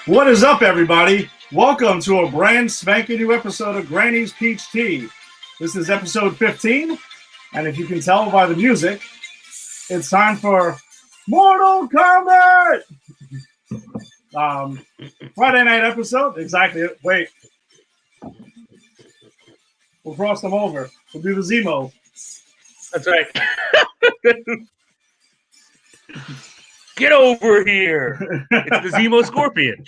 What is up, everybody? Welcome to a brand spanking new episode of Granny's Peach Tea. This is episode 15, and if you can tell by the music, it's time for Mortal Kombat! Friday night episode, exactly. Wait. We'll cross them over. We'll do the Zemo. That's right. Get over here. It's the Zemo Scorpion.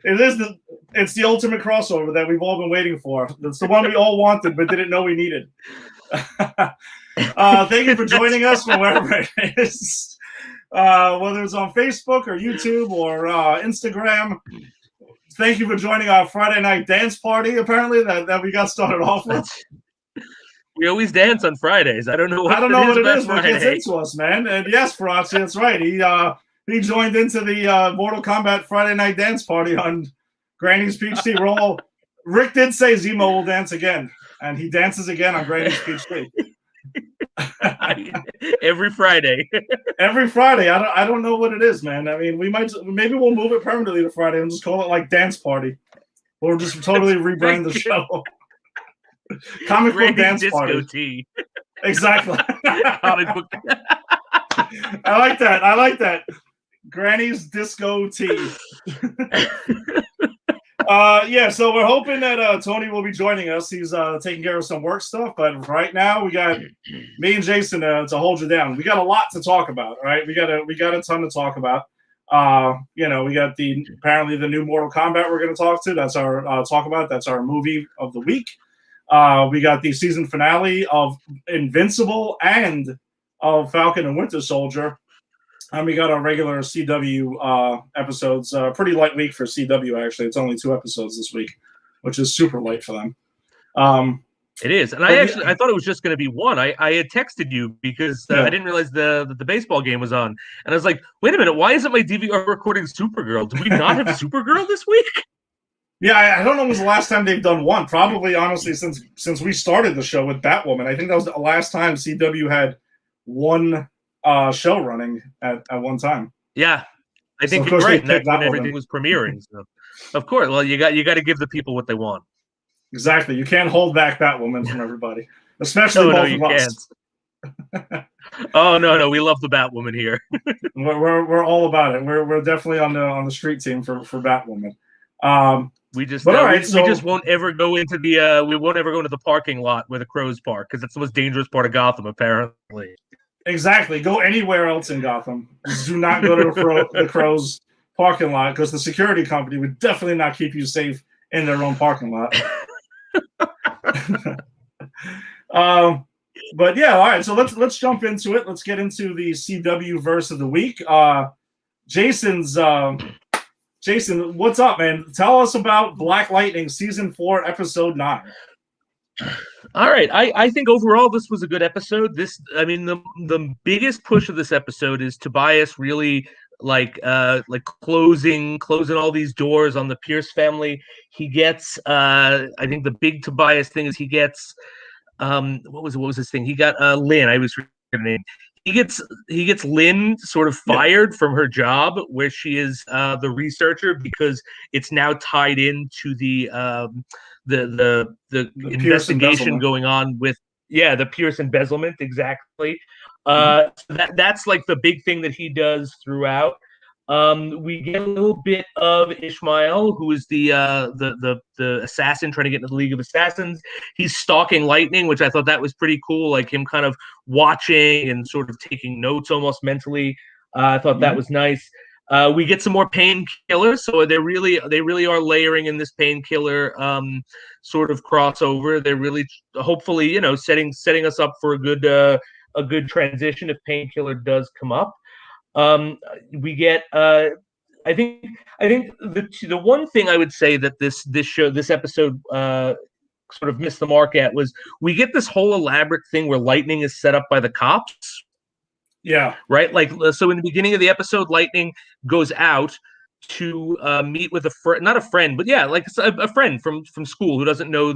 It's the ultimate crossover that we've all been waiting for. It's the one we all wanted but didn't know we needed. Thank you for joining us from wherever it is. Whether it's on Facebook or YouTube or Instagram. Thank you for joining our Friday night dance party, apparently, that we got started off with. We always dance on Fridays. I don't know what it is, but it gets into us, man. And yes, Farachi, that's right. He joined into the Mortal Kombat Friday night dance party on Granny's Peach Tea. Rick did say Zemo will dance again, and he dances again on Granny's Peach Tea. Every Friday. Every Friday. I don't know what it is, man. I mean, maybe we'll move it permanently to Friday and just call it like dance party, or just totally rebrand the show. Comic book dance party. Tea. Exactly. Comic book. I like that. Granny's Disco Tea. So we're hoping that Tony will be joining us. He's taking care of some work stuff, but right now we got me and Jason to hold you down. We got a lot to talk about, right? We got a ton to talk about. We got apparently the new Mortal Kombat we're going to talk to. That's our That's our movie of the week. We got the season finale of Invincible and of Falcon and Winter Soldier. And we got our regular CW episodes. Pretty light week for CW, actually. It's only 2 episodes this week, which is super light for them. It is. And I thought it was just going to be 1. I had texted you because I didn't realize the baseball game was on. And I was like, wait a minute, why isn't my DVR recording Supergirl? Do we not have Supergirl this week? Yeah, I don't know when was the last time they've done 1. Probably, honestly, since we started the show with Batwoman. I think that was the last time CW had 1 show running at one time. Yeah, I think you're right. That's when everything was premiering. So, of course, well, you got to give the people what they want. Exactly. You can't hold back Batwoman from everybody, especially both of us. Oh no, we love the Batwoman here. we're all about it. We're definitely on the street team for Batwoman. We just won't ever go into the parking lot where the crows park because that's the most dangerous part of Gotham, apparently. Exactly. Go anywhere else in Gotham. Just do not go to the crows parking lot because the security company would definitely not keep you safe in their own parking lot. But yeah, all right. So let's jump into it. Let's get into the CW verse of the week. Jason, what's up, man? Tell us about Black Lightning season 4, episode 9. All right. I think overall this was a good episode. The biggest push of this episode is Tobias really like closing all these doors on the Pierce family. He gets I think the big Tobias thing is he gets what was his thing? He got Lynn. I was reading. He gets Lynn sort of fired from her job where she is the researcher because it's now tied into the investigation going on with the Pierce embezzlement. Exactly. That's like the big thing that he does throughout. We get a little bit of Ishmael, who is the assassin trying to get into the League of Assassins. He's stalking Lightning, which I thought that was pretty cool, like him kind of watching and sort of taking notes almost mentally. I thought that was nice. We get some more painkillers, so they really are layering in this painkiller sort of crossover. They're really hopefully setting us up for a good transition if painkiller does come up. We get I think the one thing I would say that this episode sort of missed the mark at was we get this whole elaborate thing where Lightning is set up by the cops. Yeah. Right. Like, so in the beginning of the episode, Lightning goes out to meet with not a friend, but like a friend from school who doesn't know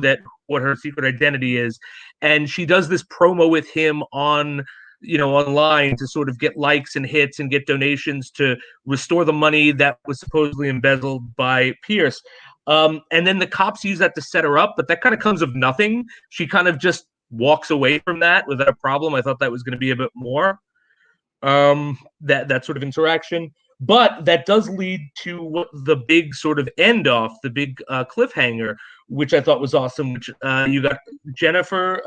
what her secret identity is. And she does this promo with him on online to sort of get likes and hits and get donations to restore the money that was supposedly embezzled by Pierce. And then the cops use that to set her up, but that kind of comes of nothing. She kind of just walks away from that without a problem. I thought that was going to be a bit more that sort of interaction. But that does lead to what the big sort of end off, the big cliffhanger, which I thought was awesome. Which you got Jennifer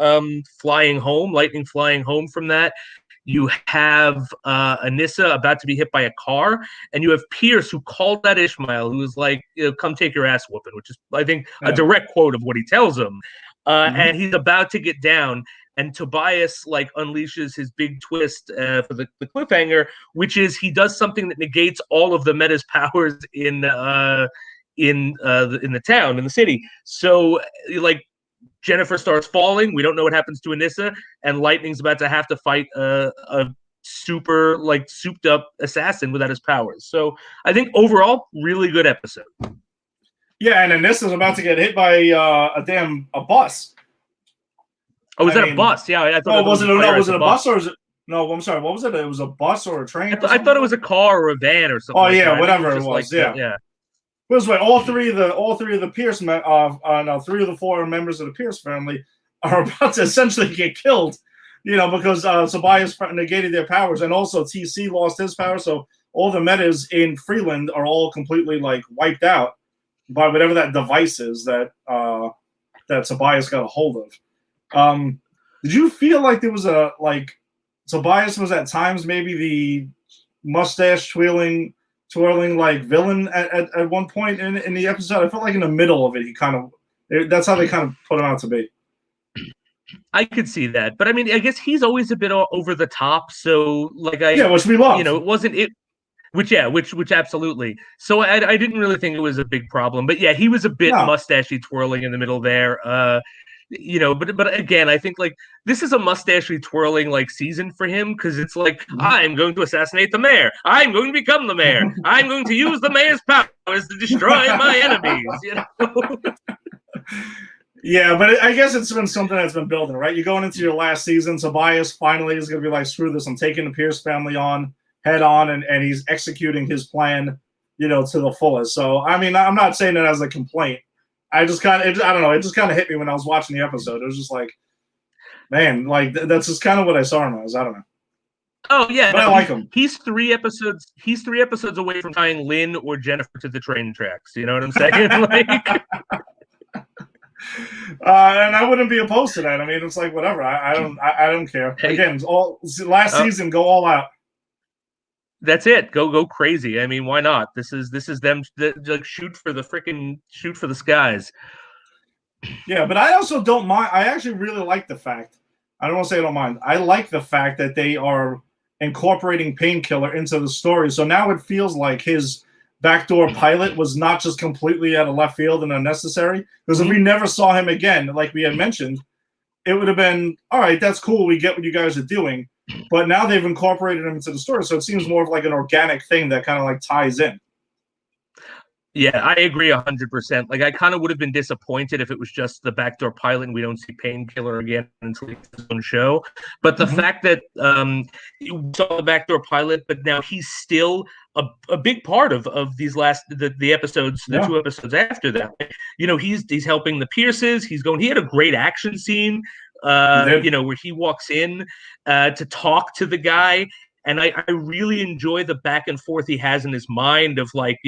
flying home, lightning flying home from that. You have Anissa about to be hit by a car, and you have Pierce who called out Ishmael, who was like, "Come take your ass whooping," which is, I think, a direct quote of what he tells him. And he's about to get down, and Tobias like unleashes his big twist for the cliffhanger, which is he does something that negates all of the Meta's powers in the town, in the city. So like Jennifer starts falling. We don't know what happens to Anissa, and Lightning's about to have to fight a super like souped up assassin without his powers. So I think overall, really good episode. Yeah, and Anissa's about to get hit by a bus. Oh, was that a bus? Yeah, I thought. Was it a bus or was it? No, I'm sorry. What was it? It was a bus or a train? I thought it was a car or a van or something. Oh yeah, whatever it was. Yeah. It was like all three of the Pierce, three of the four members of the Pierce family are about to essentially get killed, because Tobias negated their powers, and also TC lost his power, so all the metas in Freeland are all completely like wiped out by whatever that device is that Tobias got a hold of. Did you feel like there was Tobias was at times maybe the mustache twirling like villain at one point in the episode? I felt like in the middle of it, that's how they kind of put him out to be. I could see that, but I mean, I guess he's always a bit over the top. So which we love. It wasn't it. Which absolutely. So I didn't really think it was a big problem, but yeah, he was a bit mustachy twirling in the middle there. But again, I think like this is a mustachy twirling like season for him, because it's like, I'm going to assassinate the mayor. I'm going to become the mayor. I'm going to use the mayor's powers to destroy my enemies. Yeah, but I guess it's been something that's been building, right? You're going into your last season. Tobias finally is going to be like, screw this. I'm taking the Pierce family on head on, and he's executing his plan, to the fullest. So, I mean, I'm not saying it as a complaint. I just kind of, I don't know, it just kind of hit me when I was watching the episode. It was just like, man, like that's just kind of what I saw him as. I don't know. Oh yeah, but I like him. He's 3 episodes away from tying Lynn or Jennifer to the train tracks. You know what I'm saying? And I wouldn't be opposed to that. I mean, it's like whatever. I don't care. Hey, again, last season, go all out. That's it. Go crazy. I mean, why not? This is them like shoot for the skies. Yeah, but I also don't mind. I actually really like the fact. I don't want to say I don't mind. I like the fact that they are incorporating Painkiller into the story. So now it feels like his backdoor pilot was not just completely out of left field and unnecessary. Because if we never saw him again, like we had mentioned, it would have been, all right, that's cool. We get what you guys are doing. But now they've incorporated him into the story, so it seems more of like an organic thing that kind of like ties in. Yeah, I agree 100%. Like, I kind of would have been disappointed if it was just the backdoor pilot and we don't see Painkiller again until his own show. But the fact that you saw the backdoor pilot, but now he's still a big part of these the episodes, the 2 episodes after that. He's helping the Pierces. He had a great action scene. Where he walks in to talk to the guy, and I really enjoy the back and forth he has in his mind of like,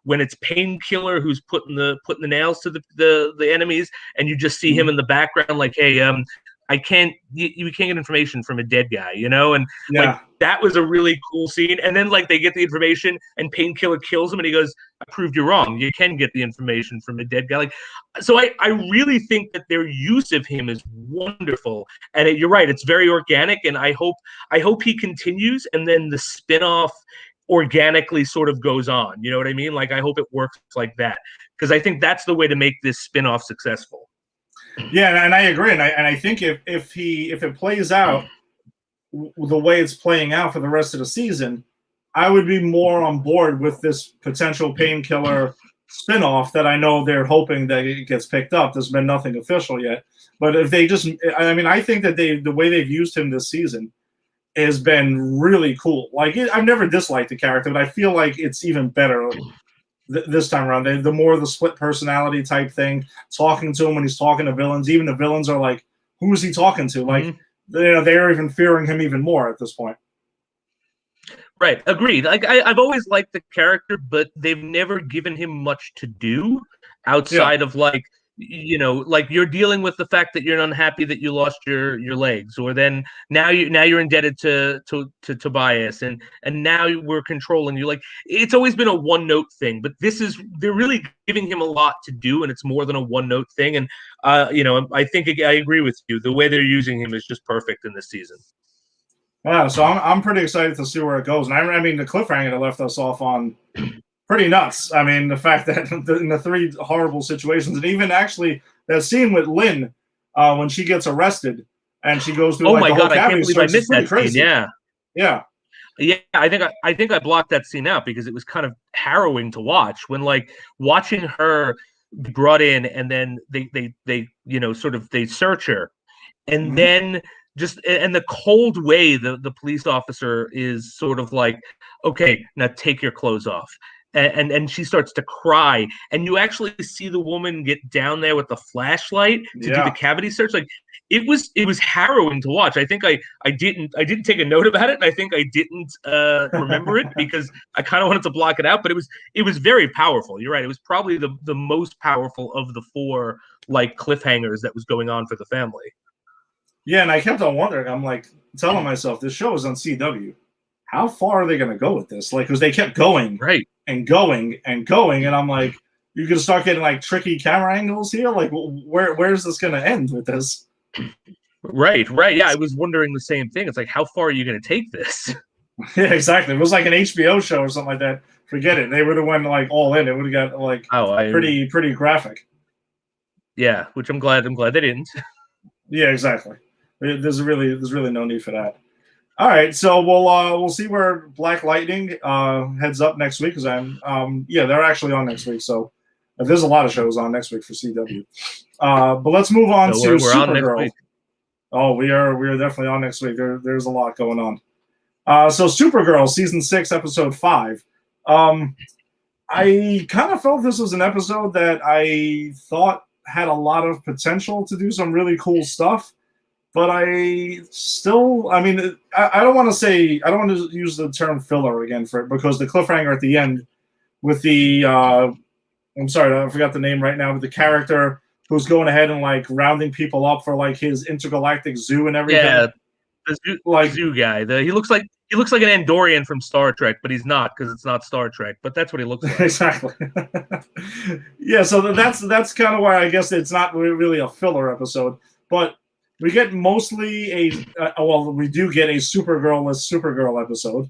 when it's Painkiller who's putting the nails to the enemies, and you just see him in the background like, hey, we can't get information from a dead guy, and like that was a really cool scene. And then like they get the information and Painkiller kills him and he goes, I proved you wrong. You can get the information from a dead guy. Like, so I really think that their use of him is wonderful. And you're right, it's very organic, and I hope he continues, and then the spinoff organically sort of goes on. You know what I mean? Like, I hope it works like that, because I think that's the way to make this spinoff successful. Yeah, and I agree, and I think if it plays out the way it's playing out for the rest of the season, I would be more on board with this potential Painkiller spinoff that I know they're hoping that it gets picked up. There's been nothing official yet, but if they just, I mean, I think that the way they've used him this season has been really cool. Like I've never disliked the character, but I feel like it's even better this time around. The more the split personality type thing, talking to him when he's talking to villains. Even the villains are like, who is he talking to? Like, they're even fearing him even more at this point. Right, agreed. Like I've always liked the character, but they've never given him much to do outside of like, like you're dealing with the fact that you're unhappy that you lost your legs, or then now you're indebted to Tobias, and now we're controlling you. Like it's always been a one note thing, but they're really giving him a lot to do, and it's more than a one note thing. And I think I agree with you. The way they're using him is just perfect in this season. Yeah, so I'm pretty excited to see where it goes. And I mean, the cliffhanger that left us off on pretty nuts. I mean, the fact that in the three horrible situations, and even actually that scene with Lynn when she gets arrested and she goes through the whole cavity. I can't believe I missed that crazy. Scene. Yeah. I think I blocked that scene out because it was kind of harrowing to watch. When like watching her be brought in, and then they sort of they search her, and then and the cold way the police officer is sort of like, okay, now take your clothes off. And she starts to cry, and you actually see the woman get down there with the flashlight to do the cavity search. Like it was harrowing to watch. I think I didn't take a note about it, and I think I didn't remember it because I kind of wanted to block it out. But it was very powerful. You're right. It was probably the most powerful of the four like cliffhangers that was going on for the family. Yeah, and I kept on wondering. I'm like telling myself, this show is on CW. How far are they going to go with this? Like, because they kept going, right, and going and going, and I'm like, you're going to start getting like tricky camera angles here. Like, where's this going to end with this? Right. Yeah, I was wondering the same thing. It's like, how far are you going to take this? Yeah, exactly. If it was like an HBO show or something like that, forget it. They would have went like all in. It would have got like pretty graphic. Yeah, which I'm glad they didn't. Yeah, exactly. There's really no need for that. All right, so we'll see where Black Lightning heads up next week, because they're actually on next week. So there's a lot of shows on next week for CW. But let's move on to Supergirl. Oh, we are definitely on next week. There's a lot going on. So Supergirl season 6, episode 5. I kind of felt this was an episode that I thought had a lot of potential to do some really cool stuff. But I don't want to use the term filler again for it, because the cliffhanger at the end with the, I'm sorry, I forgot the name right now, but the character who's going ahead and like rounding people up for like his intergalactic zoo and everything. Yeah, the zoo guy. He looks like an Andorian from Star Trek, but he's not, because it's not Star Trek. But that's what he looks like. Exactly. Yeah, so that's kind of why I guess it's not really a filler episode, but. We get mostly we do get a Supergirl-less Supergirl episode,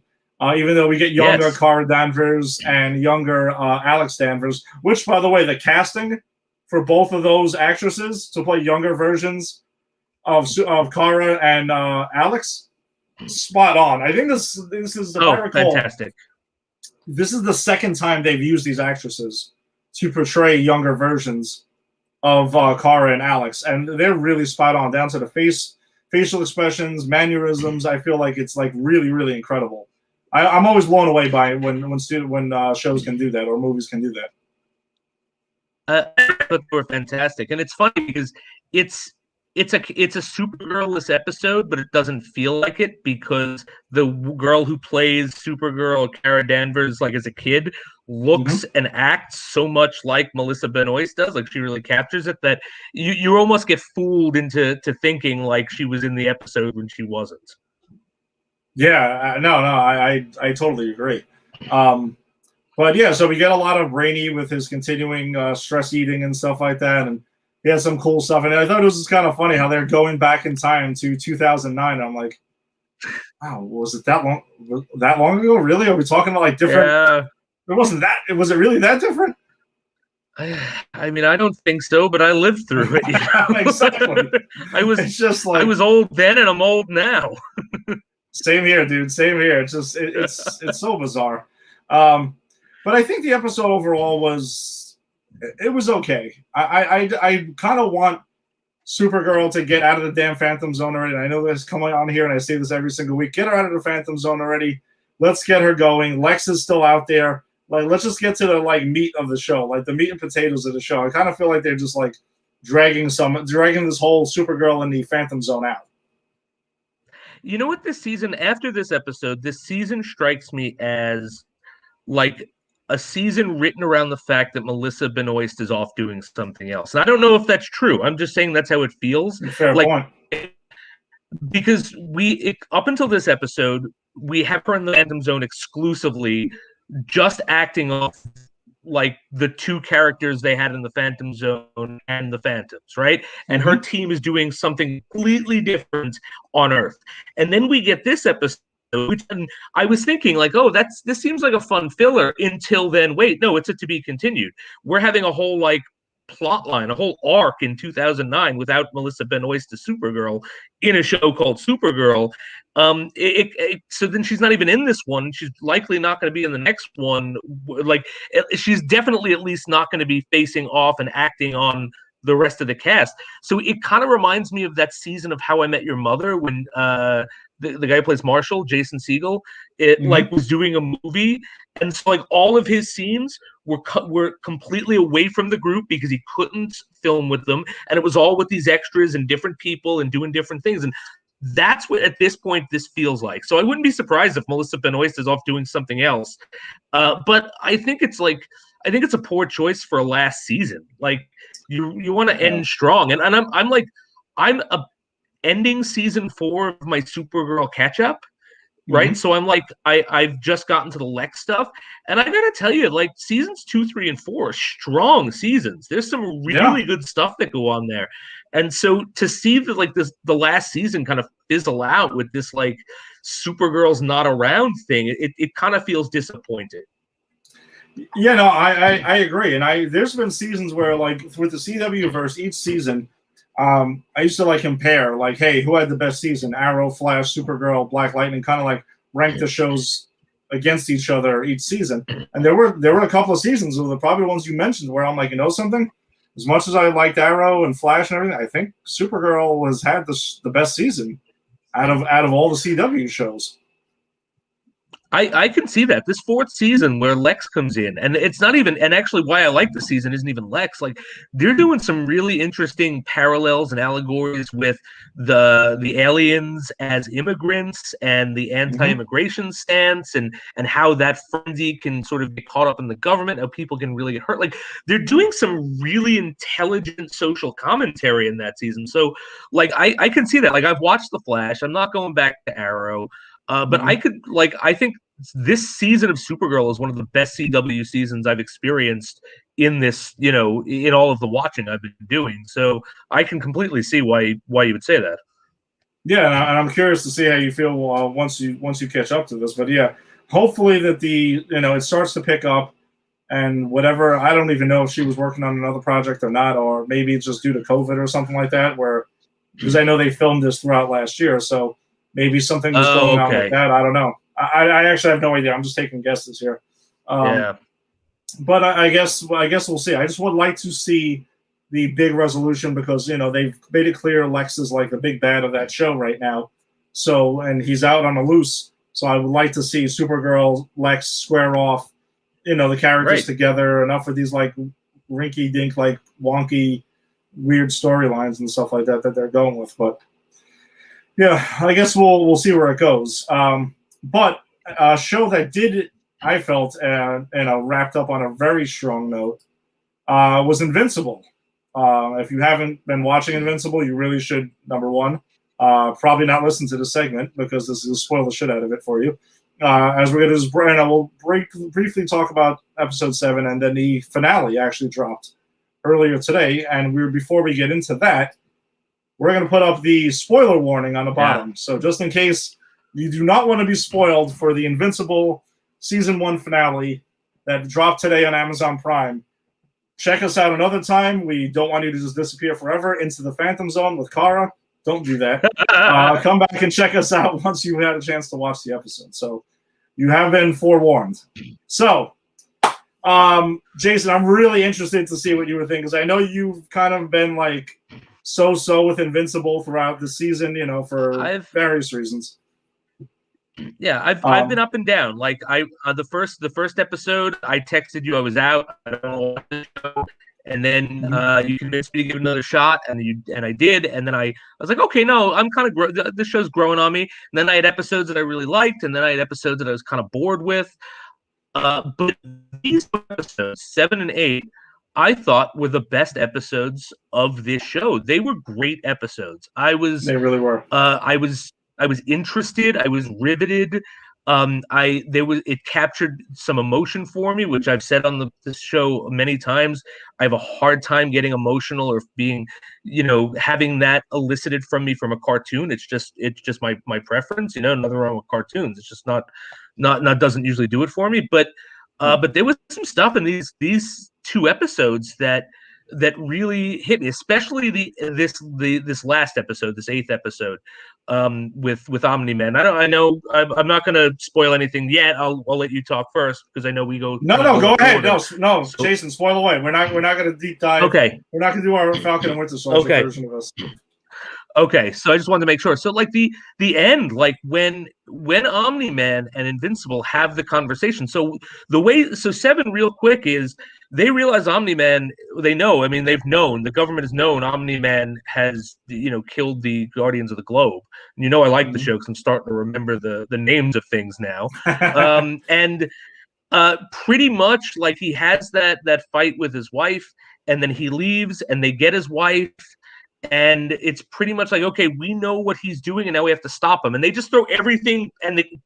even though we get younger Kara Danvers and younger Alex Danvers, which, by the way, the casting for both of those actresses to play younger versions of Kara and Alex, spot on. I think this is fantastic. This is the second time they've used these actresses to portray younger versions of Kara and Alex, and they're really spot on, down to the facial expressions, mannerisms. I feel like it's like really, really incredible. I'm always blown away by when shows can do that, or movies can do that. They were fantastic, and it's funny because it's a Supergirl-less episode, but it doesn't feel like it, because the girl who plays Supergirl, Kara Danvers, like as a kid, looks and acts so much like Melissa Benoist does. Like she really captures it, that you almost get fooled into thinking like she was in the episode when she wasn't. Yeah, no, I totally agree. But yeah, so we get a lot of Rainey with his continuing stress eating and stuff like that, and he has some cool stuff. And I thought it was kind of funny how they're going back in time to 2009. I'm like, wow, was it that long ago? Really? Are we talking about like different? Yeah. It wasn't that. Was it really that different? I mean, I don't think so, but I lived through it. You know? Exactly. It's just like I was old then, and I'm old now. Same here, dude. Same here. It's just it's so bizarre. But I think the episode overall was okay. I kind of want Supergirl to get out of the damn Phantom Zone already. And I know this coming on here, and I say this every single week. Get her out of the Phantom Zone already. Let's get her going. Lex is still out there. Like, let's just get to the meat of the show, like the meat and potatoes of the show. I kind of feel like they're just like dragging this whole Supergirl and the Phantom Zone out. You know what? This season, after this episode, this season strikes me as like a season written around the fact that Melissa Benoist is off doing something else. And I don't know if that's true. I'm just saying that's how it feels. Fair point. Because up until this episode, we have her in the Phantom Zone exclusively, just acting off like the two characters they had in the Phantom Zone and the Phantoms, right? And her team is doing something completely different on Earth. And then we get this episode, which I was thinking like, oh, this seems like a fun filler until then. Wait, no, it's a to be continued. We're having a whole like plot line, a whole arc in 2009 without Melissa Benoist as Supergirl in a show called Supergirl. So then she's not even in this one. She's likely not going to be in the next one. Like, she's definitely at least not going to be facing off and acting on the rest of the cast. So it kind of reminds me of that season of How I Met Your Mother when the guy who plays Marshall, Jason Segel, like was doing a movie, and so like all of his scenes were completely away from the group because he couldn't film with them, and it was all with these extras and different people and doing different things. And that's what at this point this feels like. So I wouldn't be surprised if Melissa Benoist is off doing something else. But I think it's a poor choice for a last season. Like you want to end strong, and I'm ending season 4 of my Supergirl catch up, right? So I'm like, I've just gotten to the Lex stuff, and I gotta tell you, like seasons 2, 3, and 4 are strong seasons. There's some really good stuff that go on there, and so to see that like the last season kind of fizzle out with this like Supergirl's not around thing, it kind of feels disappointing. Yeah, no, I agree, and there's been seasons where like with the CW verse, each season. I used to like compare, like, hey, who had the best season? Arrow, Flash, Supergirl, Black Lightning, kind of like rank the shows against each other each season. And there were a couple of seasons, probably the ones you mentioned, where I'm like, you know something? As much as I liked Arrow and Flash and everything, I think Supergirl has had the best season out of all the CW shows. I can see that. This 4th season where Lex comes in, and it's not even, and actually why I like the season isn't even Lex. Like, they're doing some really interesting parallels and allegories with the aliens as immigrants and the anti-immigration stance and how that frenzy can sort of get caught up in the government, how people can really get hurt. Like, they're doing some really intelligent social commentary in that season. So, like, I can see that. Like, I've watched The Flash. I'm not going back to Arrow. But I think this season of Supergirl is one of the best CW seasons I've experienced in this, in all of the watching I've been doing. So I can completely see why you would say that. Yeah, and I'm curious to see how you feel once you catch up to this. But yeah, hopefully that it starts to pick up, and whatever. I don't even know if she was working on another project or not, or maybe it's just due to COVID or something like that. Because I know they filmed this throughout last year, so. Maybe something was going on with that. I don't know. I actually have no idea. I'm just taking guesses here. But I guess we'll see. I just would like to see the big resolution because they've made it clear Lex is like the big bad of that show right now. So and he's out on the loose. So I would like to see Supergirl, Lex square off. The characters together. Enough of these like rinky-dink, like wonky, weird storylines and stuff like that they're going with, but. Yeah, I guess we'll see where it goes. But a show that I felt, wrapped up on a very strong note, was Invincible. If you haven't been watching Invincible, you really should, number one, probably not listen to this segment because this will spoil the shit out of it for you. As we're going to we'll briefly talk about episode 7, and then the finale actually dropped earlier today. And before we get into that, we're going to put up the spoiler warning on the bottom. Yeah. So just in case you do not want to be spoiled for the Invincible Season 1 finale that dropped today on Amazon Prime, check us out another time. We don't want you to just disappear forever into the Phantom Zone with Kara. Don't do that. Come back and check us out once you've had a chance to watch the episode. So you have been forewarned. So, Jason, I'm really interested to see what you were thinking because I know you've kind of been like so with Invincible throughout the season, for various reasons. Yeah, I've been up and down. Like the first episode, I texted you I was out. I don't know what the show. And then you convinced me to give it another shot, and I did. And then I was like, okay, no, I'm kind of this show's growing on me. And then I had episodes that I really liked, and then I had episodes that I was kind of bored with. But these episodes, 7 and 8, I thought were the best episodes of this show. They were great episodes. They really were. I was interested. I was riveted. It captured some emotion for me, which I've said on this show many times. I have a hard time getting emotional or being, having that elicited from me from a cartoon. It's just my preference. Nothing wrong with cartoons. It's just not doesn't usually do it for me. But there was some stuff in these 2 episodes that really hit me, especially this last episode, this 8th episode, with Omni-Man. I know I'm not going to spoil anything yet. I'll let you talk first because I know we go. No, go ahead. No, so, Jason, spoil away. We're not going to deep dive. Okay. We're not going to do our Falcon and Winter Soldier version of this. Okay, so I just wanted to make sure. So, like the end, like when Omni-Man and Invincible have the conversation. So 7 real quick is they realize Omni-Man. They know. I mean, they've known. The government has known Omni-Man has killed the Guardians of the Globe. And I like the show because I'm starting to remember the names of things now. And pretty much like he has that fight with his wife, and then he leaves, and they get his wife. And it's pretty much like, okay, we know what he's doing, and now we have to stop him. And they just throw everything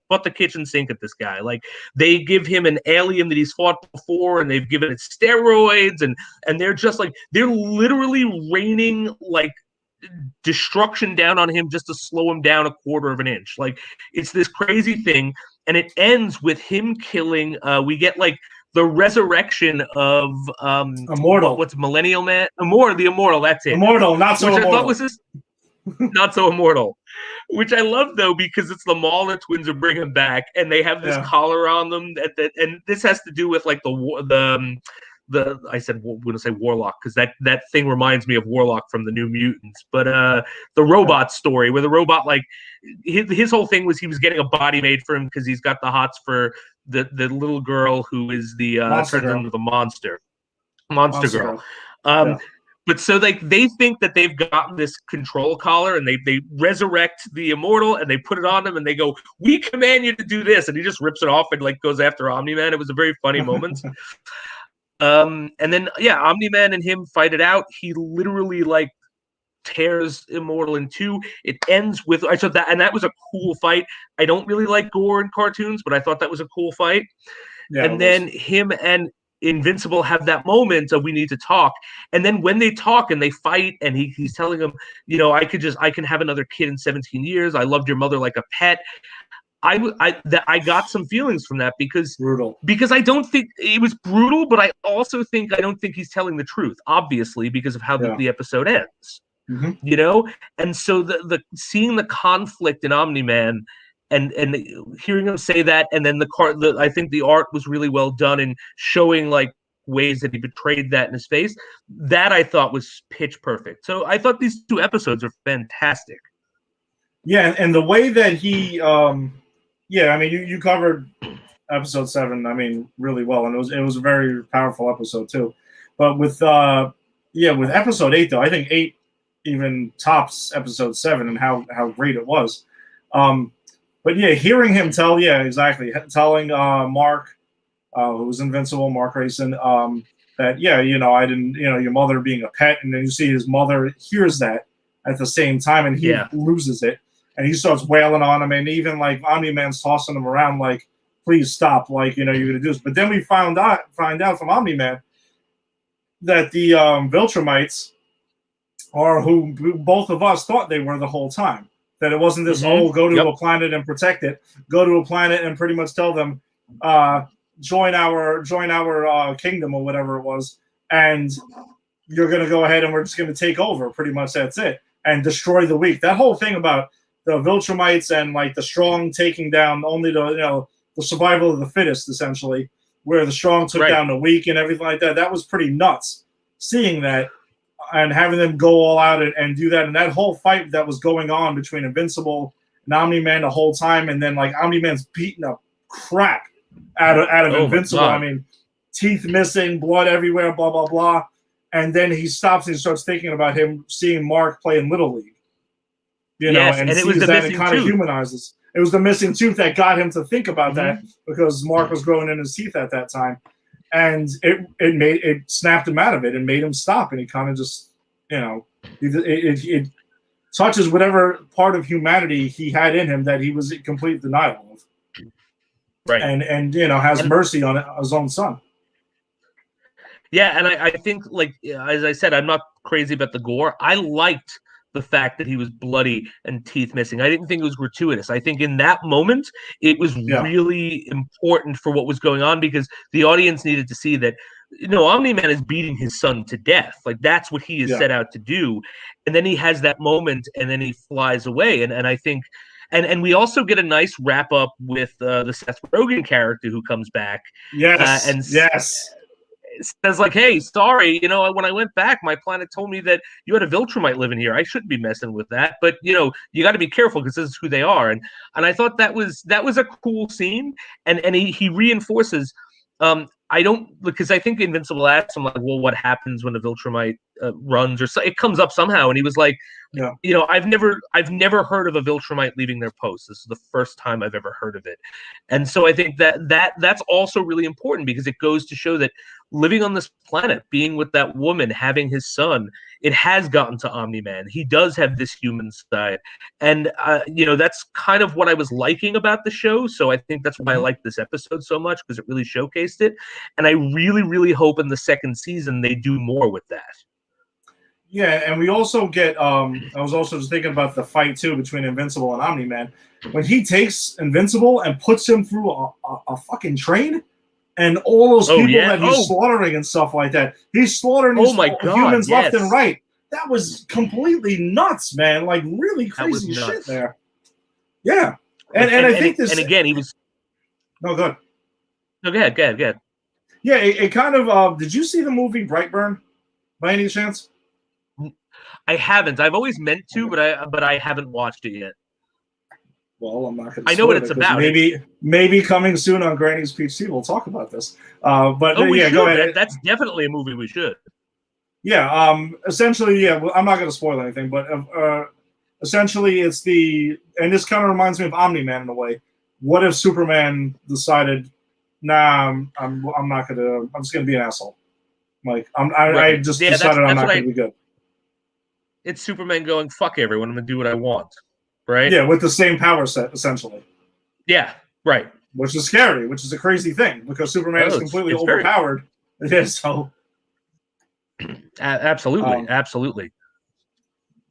but the kitchen sink at this guy. Like they give him an alien that he's fought before, and they've given it steroids, and they're just like they're literally raining like destruction down on him just to slow him down a quarter of an inch. Like it's this crazy thing, and it ends with him killing. We get like the resurrection of Immortal. What's Millennial Man? The Immortal. That's it. Immortal, not so immortal. I thought was this not so immortal, which I love though because it's the Mauler twins who bring him back, and they have this collar on them. And this has to do with like I said we're gonna say Warlock because that thing reminds me of Warlock from the New Mutants, but the robot story where the robot like his whole thing was he was getting a body made for him because he's got the hots for the little girl who is the turns into the monster girl. But so they think that they've got this control collar, and they resurrect the Immortal, and they put it on him, and they go, "We command you to do this," and he just rips it off and like goes after Omni-Man. It was a very funny moment. And then Omni-Man and him fight it out. He literally like tears Immortal in 2. It ends with that was a cool fight. I don't really like gore in cartoons, but I thought that was a cool fight. And then him and Invincible have that moment of we need to talk. And then when they talk and they fight, and he's telling him, I can have another kid in 17 years. I loved your mother like a pet. I got some feelings from that because I don't think it was brutal, but I also don't think he's telling the truth, obviously, because of how the episode ends. And so the seeing the conflict in Omni-Man and hearing him say that, and then I think the art was really well done in showing like ways that he betrayed that in his face. That I thought was pitch perfect. So I thought these 2 episodes are fantastic. Yeah, and the way that he I mean, you covered episode 7, I mean, really well, and it was a very powerful episode too. But with episode 8 though, I think 8 even tops episode 7 and how great it was. But hearing him telling Mark, who was Invincible, Mark Grayson, that I didn't, your mother being a pet, and then you see his mother hears that at the same time, and he loses it. And he starts wailing on him, and even like Omni-Man's tossing him around, like, "Please stop!" Like, you're gonna do this. But then we find out from Omni-Man that the Viltrumites are who both of us thought they were the whole time. That it wasn't this go to a planet and protect it, go to a planet and pretty much tell them, join our kingdom or whatever it was, and you're gonna go ahead and we're just gonna take over. Pretty much that's it, and destroy the weak. That whole thing about the Viltrumites and like the strong taking down only the survival of the fittest, essentially, where the strong took down the weak and everything like that. That was pretty nuts. Seeing that, and having them go all out and do that, and that whole fight that was going on between Invincible and Omni-Man the whole time, and then like Omni-Man's beating the crap out of Invincible. I mean, teeth missing, blood everywhere, blah blah blah, and then he stops and he starts thinking about him seeing Mark play in Little League, you know, and it was sees that and kind of humanizes. It was the missing tooth that got him to think about that because Mark was growing in his teeth at that time. And it snapped him out of it and made him stop. And he kind of just, you know, it touches whatever part of humanity he had in him that he was in complete denial of. Right. And you know, has mercy on his own son. Yeah. And I think, like, as I said, I'm not crazy about the gore. I liked the fact that he was bloody and teeth missing. I didn't think it was gratuitous. I think in that moment, it was really important for what was going on because the audience needed to see that, you know, Omni-Man is beating his son to death. Like, that's what he is set out to do. And then he has that moment and then he flies away. And I think, and we also get a nice wrap up with the Seth Rogen character who comes back. Yes. Says like, hey, sorry, you know, when I went back, my planet told me that you had a Viltrumite living here. I shouldn't be messing with that, but you know, you got to be careful because this is who they are. And I thought that was a cool scene, and he reinforces. I don't, because I think Invincible asked him like, well, what happens when a Viltrumite runs or so? It comes up somehow, and he was like, you know, I've never heard of a Viltrumite leaving their post. This is the first time I've ever heard of it, and so I think that's also really important because it goes to show that living on this planet, being with that woman, having his son, it has gotten to Omni-Man. He does have this human side, and you know, that's kind of what I was liking about the show. So I think that's why I like this episode so much because it really showcased it. And I really, really hope in the second season they do more with that. Yeah, and we also get, I was also just thinking about the fight, too, between Invincible and Omni-Man. When he takes Invincible and puts him through a fucking train, and all those people that he's slaughtering and stuff like that, he's slaughtering these humans left and right. That was completely nuts, man. Like, really crazy shit there. Yeah. And I think this... And again, he was... No, go ahead. No, go ahead. Yeah, it kind of... did you see the movie Brightburn, by any chance? I haven't. I've always meant to, but I haven't watched it yet. Well, I'm not going to. I know what it's about. Maybe coming soon on Granny's PC, we'll talk about this. But yeah, go ahead. That's definitely a movie we should. Yeah. Essentially, yeah. Well, I'm not going to spoil anything, but essentially, it's and this kind of reminds me of Omni-Man in a way. What if Superman decided, nah, I'm not going to. I'm just going to be an asshole. Like I just decided I'm not going to be good. It's Superman going, fuck everyone, I'm going to do what I want. Right? Yeah, with the same power set, essentially. Yeah, right. Which is scary, which is a crazy thing, because Superman is completely overpowered. So... Absolutely.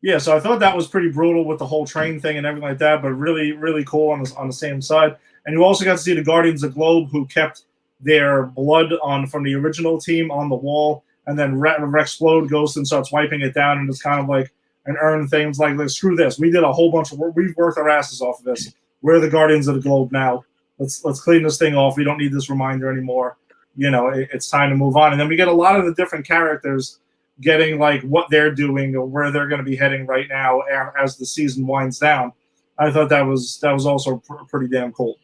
Yeah, so I thought that was pretty brutal with the whole train thing and everything like that, but really, really cool on the same side. And you also got to see the Guardians of the Globe, who kept their blood from the original team on the wall, and then Rexplode goes and starts wiping it down, and it's kind of like an earn things like screw this. We did a whole bunch of work. We've worked our asses off of this. We're the Guardians of the Globe now. Let's clean this thing off. We don't need this reminder anymore. You know, it's time to move on. And then we get a lot of the different characters getting like what they're doing or where they're going to be heading right now as the season winds down. I thought that was also pretty damn cool.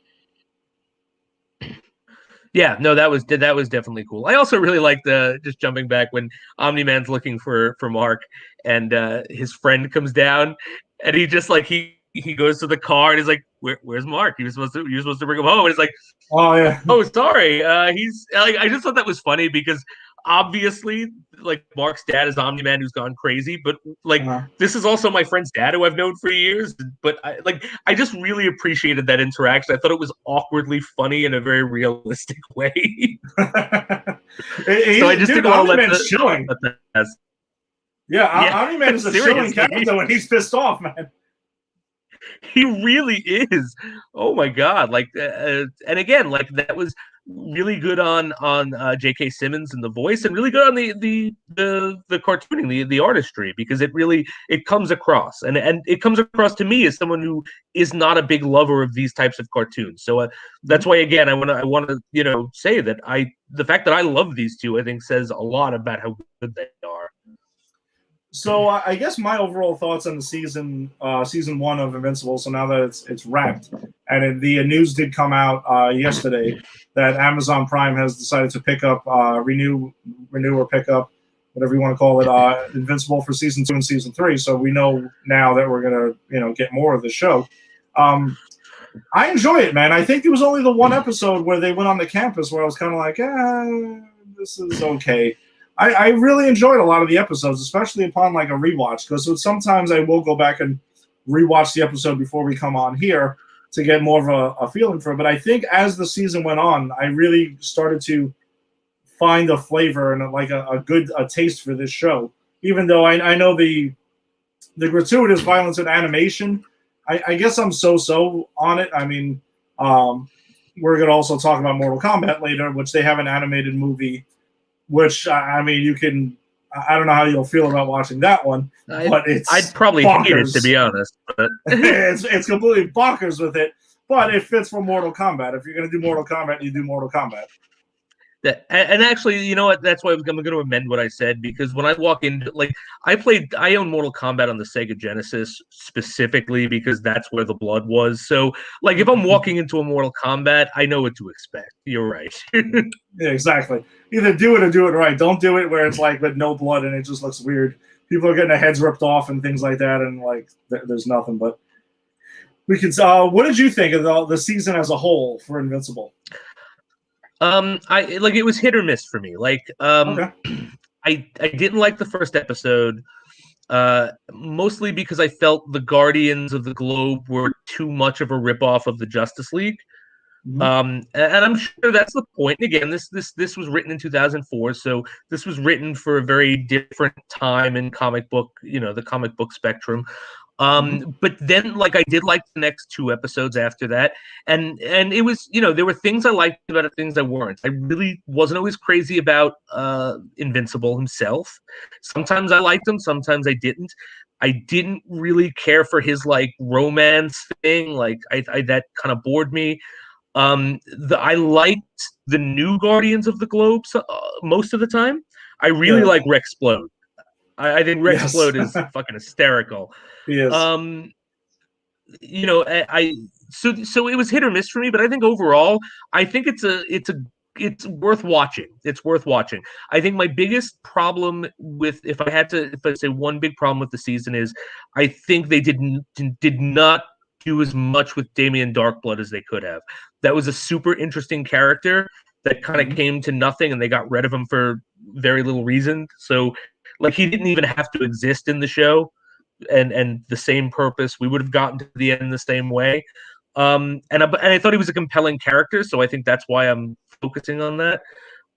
Yeah, no, that was definitely cool. I also really like just jumping back when Omni-Man's looking for Mark and his friend comes down and he just like he goes to the car and he's like, where's Mark? You're supposed to bring him home. And it's like, oh yeah, oh sorry. He's like, I just thought that was funny because obviously like Mark's dad is Omni-Man who's gone crazy, but like this is also my friend's dad who I've known for years. But I just really appreciated that interaction. I thought it was awkwardly funny in a very realistic way. So I just didn't want to let chilling. Yeah, Omni-Man is a chilling character when he's pissed off, man. He really is. Oh my god! Like, and again, like that was really good on J.K. Simmons and the voice, and really good on the cartooning, the artistry, because it comes across, and it comes across to me as someone who is not a big lover of these types of cartoons. So that's why, again, I want to say that the fact that I love these two, I think, says a lot about how good they are. So I guess my overall thoughts on the season one of Invincible. So now that it's wrapped, and the news did come out yesterday that Amazon Prime has decided to pick up, renew or pick up, whatever you want to call it, Invincible for season 2 and season 3. So we know now that we're gonna get more of the show. I enjoy it, man. I think it was only the one episode where they went on the campus where I was kind of like, this is okay. I really enjoyed a lot of the episodes, especially upon like a rewatch, because sometimes I will go back and rewatch the episode before we come on here to get more of a feeling for it. But I think as the season went on, I really started to find a flavor and like a good taste for this show. Even though I know the gratuitous violence and animation, I guess I'm so on it. I mean, we're going to also talk about Mortal Kombat later, which they have an animated movie. Which I mean, you can. I don't know how you'll feel about watching that one, but I'd probably bonkers. hate it, to be honest. But it's completely bonkers with it, but it fits for Mortal Kombat. If you're going to do Mortal Kombat, you do Mortal Kombat. And actually, you know what? That's why I'm going to amend what I said, because when I walk in, like I own Mortal Kombat on the Sega Genesis specifically because that's where the blood was. So, like, if I'm walking into a Mortal Kombat, I know what to expect. You're right. Yeah, exactly. Either do it or do it right. Don't do it where it's like with no blood and it just looks weird. People are getting their heads ripped off and things like that, and like there's nothing. But we can. What did you think of the season as a whole for Invincible? It was hit or miss for me. Like, Okay. I didn't like the first episode, mostly because I felt the Guardians of the Globe were too much of a ripoff of the Justice League. And I'm sure that's the point. And again, this was written in 2004, so this was written for a very different time in comic book, the comic book spectrum. But then, like, I did like the next 2 episodes after that, and it was, there were things I liked about it, things I weren't. I really wasn't always crazy about Invincible himself. Sometimes I liked him, sometimes I didn't. I didn't really care for his like romance thing. Like, I that kind of bored me. I liked the new Guardians of the Globe most of the time. I really like Rexplode. I think Rexplode is fucking hysterical. He is. So it was hit or miss for me, but I think overall, I think it's worth watching. It's worth watching. I think my biggest problem if I say one big problem with the season is, I think they did not do as much with Damian Darkblood as they could have. That was a super interesting character that kind of came to nothing, and they got rid of him for very little reason. So, like, he didn't even have to exist in the show, and the same purpose. We would have gotten to the end the same way. And I thought he was a compelling character, so I think that's why I'm focusing on that.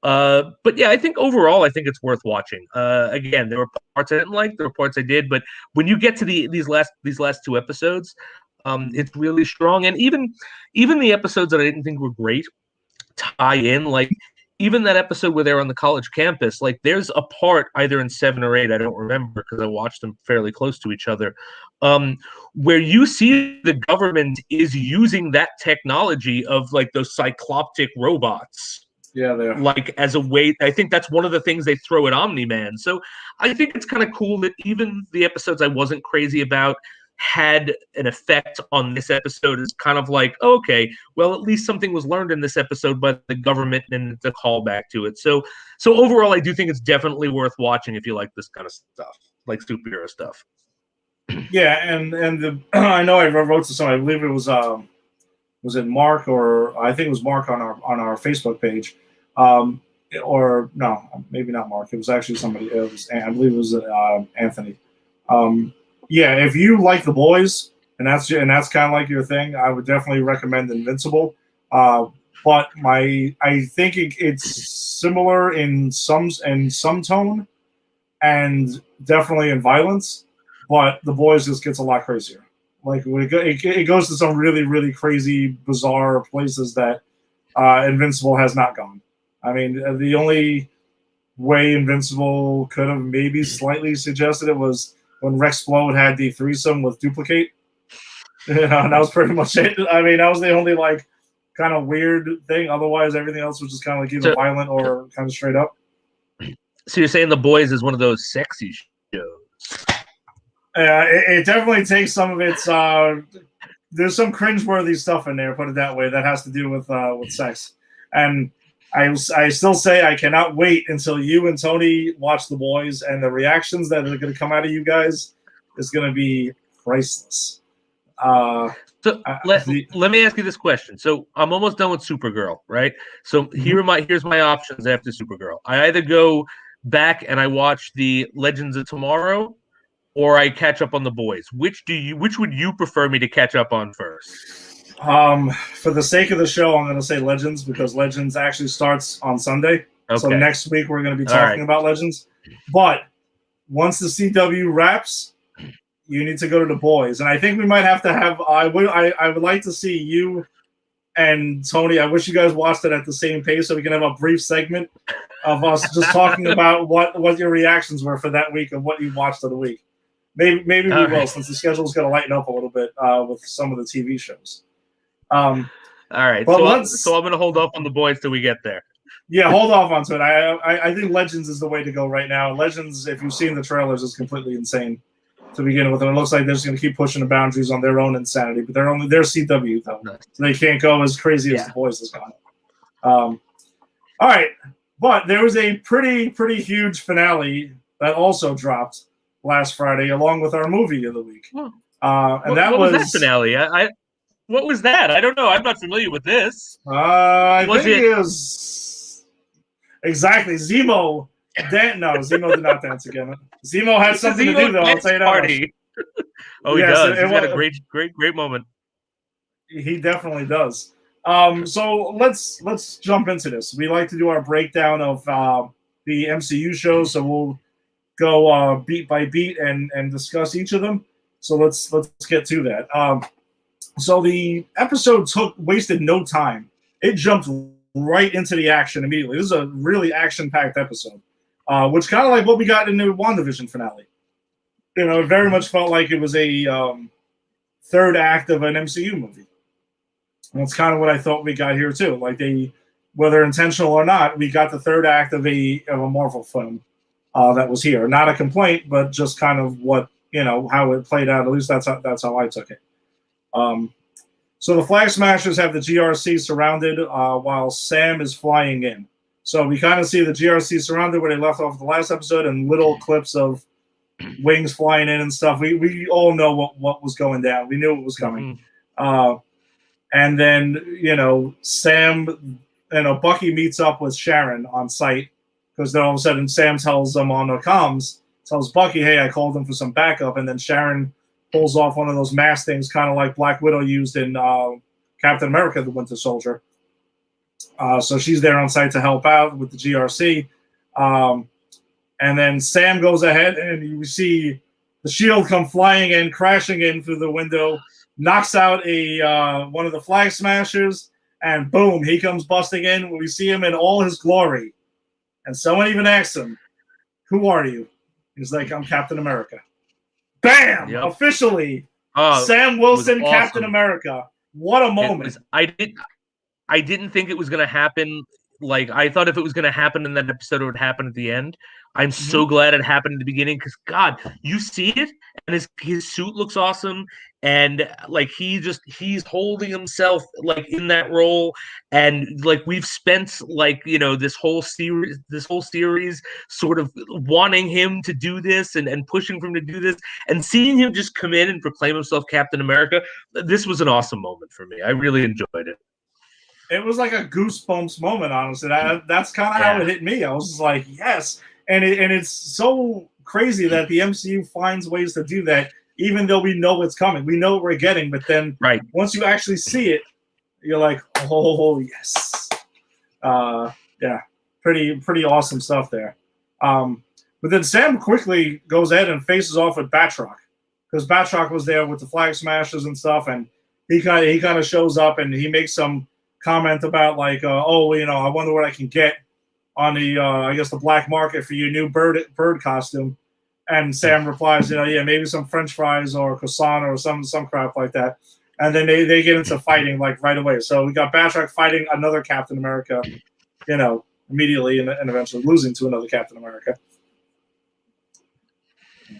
But yeah, I think overall, I think it's worth watching. Again, there were parts I didn't like, there were parts I did, but when you get to these last 2 episodes, it's really strong. And even the episodes that I didn't think were great tie in, like even that episode where they're on the college campus, like there's a part either in 7 or 8, I don't remember because I watched them fairly close to each other, where you see the government is using that technology of like those cycloptic robots. Yeah, they are. Like as a way, I think that's one of the things they throw at Omni-Man. So I think it's kind of cool that even the episodes I wasn't crazy about had an effect on this episode. Is kind of like, okay, well, at least something was learned in this episode by the government and the callback to it. So overall, I do think it's definitely worth watching if you like this kind of stuff, like superhero stuff. Yeah, and I know I wrote to someone. I believe it was it Mark, or I think it was Mark on our Facebook page, or no, maybe not Mark. It was actually somebody. It was, I believe it was Anthony. Yeah, if you like The Boys and that's kind of like your thing, I would definitely recommend Invincible. But I think it's similar in some tone, and definitely in violence. But The Boys just gets a lot crazier. Like it goes to some really, really crazy, bizarre places that Invincible has not gone. I mean, the only way Invincible could have maybe slightly suggested it was when Rexplode had the threesome with Duplicate. And that was pretty much it. I mean, that was the only like kind of weird thing. Otherwise, everything else was just kind of like either violent or kind of straight up. So you're saying The Boys is one of those sexy shows? It definitely takes some of its. There's some cringeworthy stuff in there. Put it that way. That has to do with sex, and I still say I cannot wait until you and Tony watch The Boys, and the reactions that are going to come out of you guys is going to be priceless. So let me ask you this question. So I'm almost done with Supergirl, right? So here's my options after Supergirl. I either go back and I watch the Legends of Tomorrow, or I catch up on The Boys. Which would you prefer me to catch up on first? For the sake of the show, I'm going to say Legends, because Legends actually starts on Sunday. Okay. So next week we're going to be talking about Legends. But once the CW wraps, you need to go to The Boys, and I think we might have to have. I would like to see you and Tony. I wish you guys watched it at the same pace, so we can have a brief segment of us just talking about what your reactions were for that week and what you watched of the week. Maybe we will, since the schedule is going to lighten up a little bit with some of the TV shows. All right, so I'm going to hold off on The Boys till we get there. Yeah, hold off onto it. I think Legends is the way to go right now. Legends, if you've seen the trailers, is completely insane to begin with, and it looks like they're just going to keep pushing the boundaries on their own insanity. But they're CW though, so they can't go as crazy as The Boys has gone. All right, but there was a pretty huge finale that also dropped last Friday, along with our movie of the week. And what was that finale? What was that? I don't know. I'm not familiar with this. I think it was exactly Zemo. No, Zemo did not dance again. Zemo had something to do, though. I'll tell you that. Party. Oh, yes, he does. He's got a great moment. He definitely does. So let's jump into this. We like to do our breakdown of the MCU shows, so we'll go beat by beat and discuss each of them. So let's get to that. So the episode wasted no time. It jumped right into the action immediately. This is a really action-packed episode, which kind of like what we got in the WandaVision finale. You know, it very much felt like it was a third act of an MCU movie. And that's kind of what I thought we got here too. Like whether intentional or not, we got the third act of a Marvel film that was here. Not a complaint, but just kind of what, how it played out. At least that's how I took it. So the Flag Smashers have the GRC surrounded while Sam is flying in. So we kind of see the GRC surrounded where they left off the last episode, and little clips of wings flying in and stuff. We all know what was going down. We knew it was coming. And then, Sam, Bucky meets up with Sharon on site, because then all of a sudden Sam tells them on the comms, tells Bucky, hey, I called them for some backup. And then Sharon pulls off one of those mask things, kind of like Black Widow used in Captain America, the Winter Soldier. So she's there on site to help out with the GRC. And then Sam goes ahead, and you see the shield come flying in, crashing in through the window, knocks out one of the Flag Smashers, and boom, he comes busting in. We see him in all his glory. And someone even asks him, who are you? He's like, I'm Captain America. Bam! Yep. Officially, Sam Wilson, awesome. Captain America. What a moment. I didn't think it was going to happen. Like, I thought if it was going to happen in that episode, it would happen at the end. I'm so glad it happened at the beginning, because, God, you see it, and his suit looks awesome, and, like, he's holding himself, like, in that role, and, like, we've spent, like, this whole series sort of wanting him to do this and pushing for him to do this, and seeing him just come in and proclaim himself Captain America, this was an awesome moment for me. I really enjoyed it. It was like a goosebumps moment, honestly. That's kind of how it hit me. I was just like, yes. And it's so crazy that the MCU finds ways to do that, even though we know it's coming. We know what we're getting, but then once you actually see it, you're like, oh, yes. Pretty awesome stuff there. But then Sam quickly goes ahead and faces off with Batroc, because Batroc was there with the Flag Smashers and stuff, and he kind of shows up, and he makes some comment about like, I wonder what I can get on the, I guess the black market for your new bird costume. And Sam replies, maybe some French fries or croissant or some crap like that. And then they get into fighting like right away. So we got Batroc fighting another Captain America, immediately, and eventually losing to another Captain America.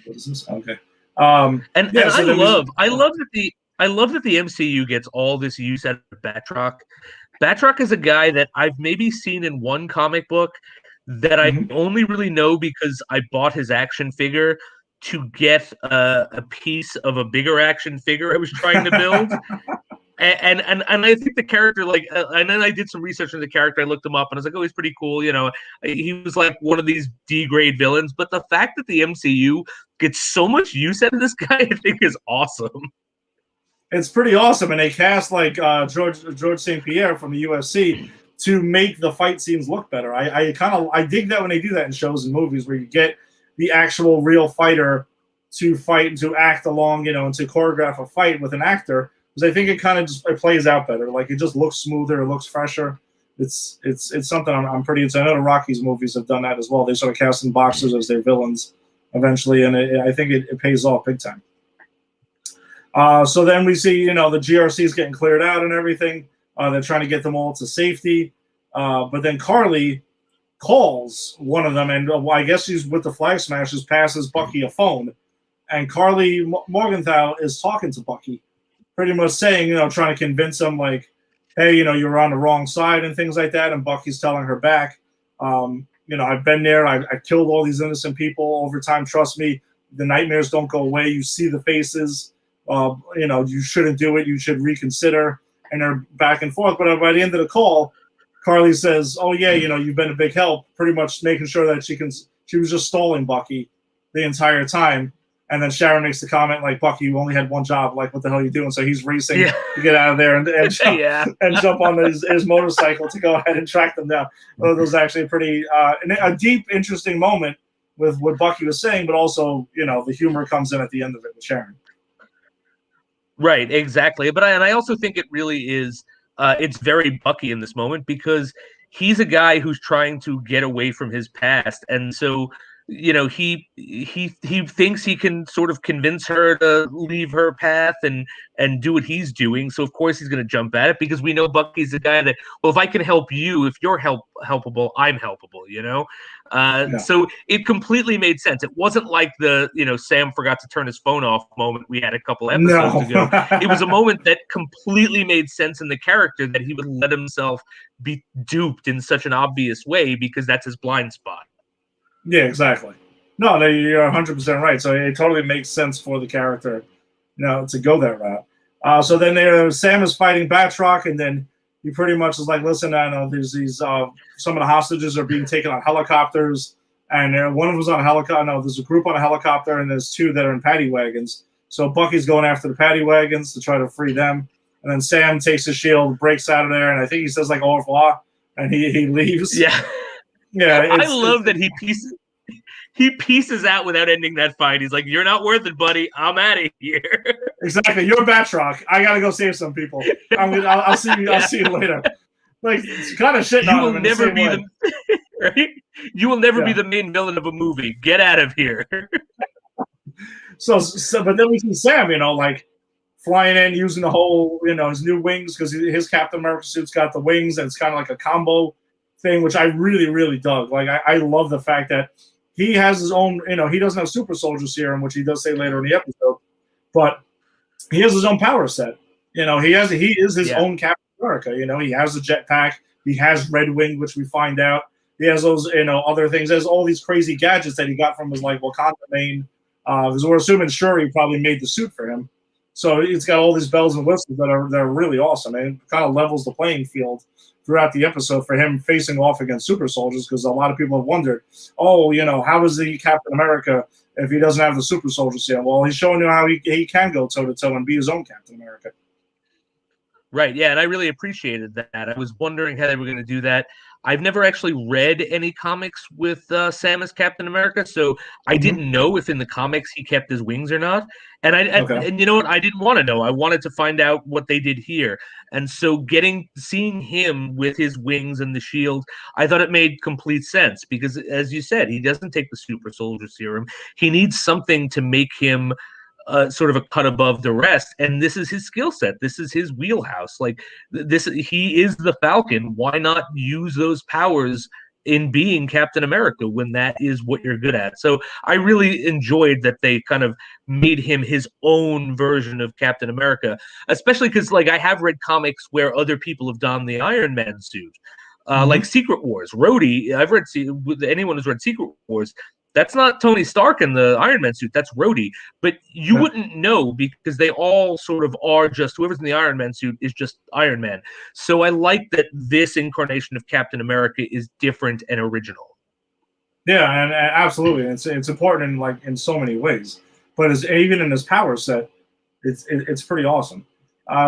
What is this? Okay. And Yeah. and So then we. I love that the MCU gets all this use out of Batroc. Batroc is a guy that I've maybe seen in one comic book that I Mhm. only really know because I bought his action figure to get a piece of a bigger action figure I was trying to build. And I think the character, like, and then I did some research on the character. I looked him up, and I was like, oh, he's pretty cool. You know, he was like one of these D grade villains. But the fact that the MCU gets so much use out of this guy, I think, is awesome. It's pretty awesome, and they cast like George St. Pierre from the UFC to make the fight scenes look better. I dig that when they do that in shows and movies where you get the actual real fighter to fight and to act along, and to choreograph a fight with an actor, because I think it kind of just it plays out better. Like it just looks smoother, it looks fresher. It's something I'm pretty into. I know the Rockies movies have done that as well. They sort of casting boxers as their villains eventually, and I think it pays off big time. So then we see, the GRC is getting cleared out and everything. They're trying to get them all to safety. But then Carly calls one of them, and I guess she's with the Flag Smashers, passes Bucky a phone. And Carly Morgenthau is talking to Bucky, pretty much saying, trying to convince him, like, hey, you're on the wrong side and things like that. And Bucky's telling her back, I've been there. I've killed all these innocent people over time. Trust me, the nightmares don't go away. You see the faces. You shouldn't do it. You should reconsider. And they're back and forth. But by the end of the call, Carly says, oh, yeah, you've been a big help, pretty much making sure that she was just stalling Bucky the entire time. And then Sharon makes the comment, like, Bucky, you only had one job. Like, what the hell are you doing? So he's racing to get out of there and jump on his motorcycle to go ahead and track them down. Well, it was actually a deep, interesting moment with what Bucky was saying, but also, the humor comes in at the end of it with Sharon. Right, exactly. But I also think it really is. It's very Bucky in this moment because he's a guy who's trying to get away from his past, and so he thinks he can sort of convince her to leave her path and do what he's doing. So of course he's going to jump at it because we know Bucky's the guy that, well, if I can help you, if you're helpable, I'm helpable. So it completely made sense. It wasn't like the Sam forgot to turn his phone off moment we had a couple episodes ago. It was a moment that completely made sense in the character, that he would let himself be duped in such an obvious way because that's his blind spot. Yeah, exactly. No, you're 100% right. So it totally makes sense for the character, to go that route. So then Sam is fighting Batroc, and then he pretty much is like, listen, I know there's these, some of the hostages are being taken on helicopters, and one of them's on a helicopter. No, there's a group on a helicopter, and there's two that are in paddy wagons. So Bucky's going after the paddy wagons to try to free them. And then Sam takes his shield, breaks out of there, and I think he says, like, au revoir, and he leaves. Yeah. Yeah, I love that he pieces out without ending that fight. He's like, "You're not worth it, buddy. I'm out of here." Exactly. You're Batroc. I gotta go save some people. I'll see you. I'll see you later. Like, it's kind of shitting on him. You will never be right. You will never be the main villain of a movie. Get out of here. So, but then we see Sam, like flying in, using the whole, his new wings, because his Captain America suit's got the wings, and it's kind of like a combo thing, which I really, really dug. Like, I love the fact that he has his own, he doesn't have super soldier serum, which he does say later in the episode, but he has his own power set. He is his own Captain America. He has a jetpack, he has Red Wing, which we find out. He has those, other things. There's all these crazy gadgets that he got from his, like, Wakanda main. Because we're assuming Shuri probably made the suit for him. So it's got all these bells and whistles that are really awesome. And it kind of levels the playing field throughout the episode for him facing off against super soldiers, because a lot of people have wondered, how is he Captain America if he doesn't have the super soldier serum? Well, he's showing you how he can go toe-to-toe and be his own Captain America. Right, yeah, and I really appreciated that. I was wondering how they were going to do that. I've never actually read any comics with Sam as Captain America, so I didn't know if in the comics he kept his wings or not. And and you know what? I didn't want to know. I wanted to find out what they did here. And so seeing him with his wings and the shield, I thought it made complete sense because, as you said, he doesn't take the super soldier serum. He needs something to make him sort of a cut above the rest, and this is his skill set. This is his wheelhouse. Like he is the Falcon. Why not use those powers in being Captain America when that is what you're good at. So I really enjoyed that they kind of made him his own version of Captain America, especially because like I have read comics where other people have donned the Iron Man suit. Like Secret Wars, Rhodey. I've read anyone who's read Secret Wars. That's not Tony Stark in the Iron Man suit. That's Rhodey. But you wouldn't know because they all sort of are just whoever's in the Iron Man suit is just Iron Man. So I like that this incarnation of Captain America is different and original. Yeah, and absolutely, it's important in so many ways. But even in his power set, it's pretty awesome.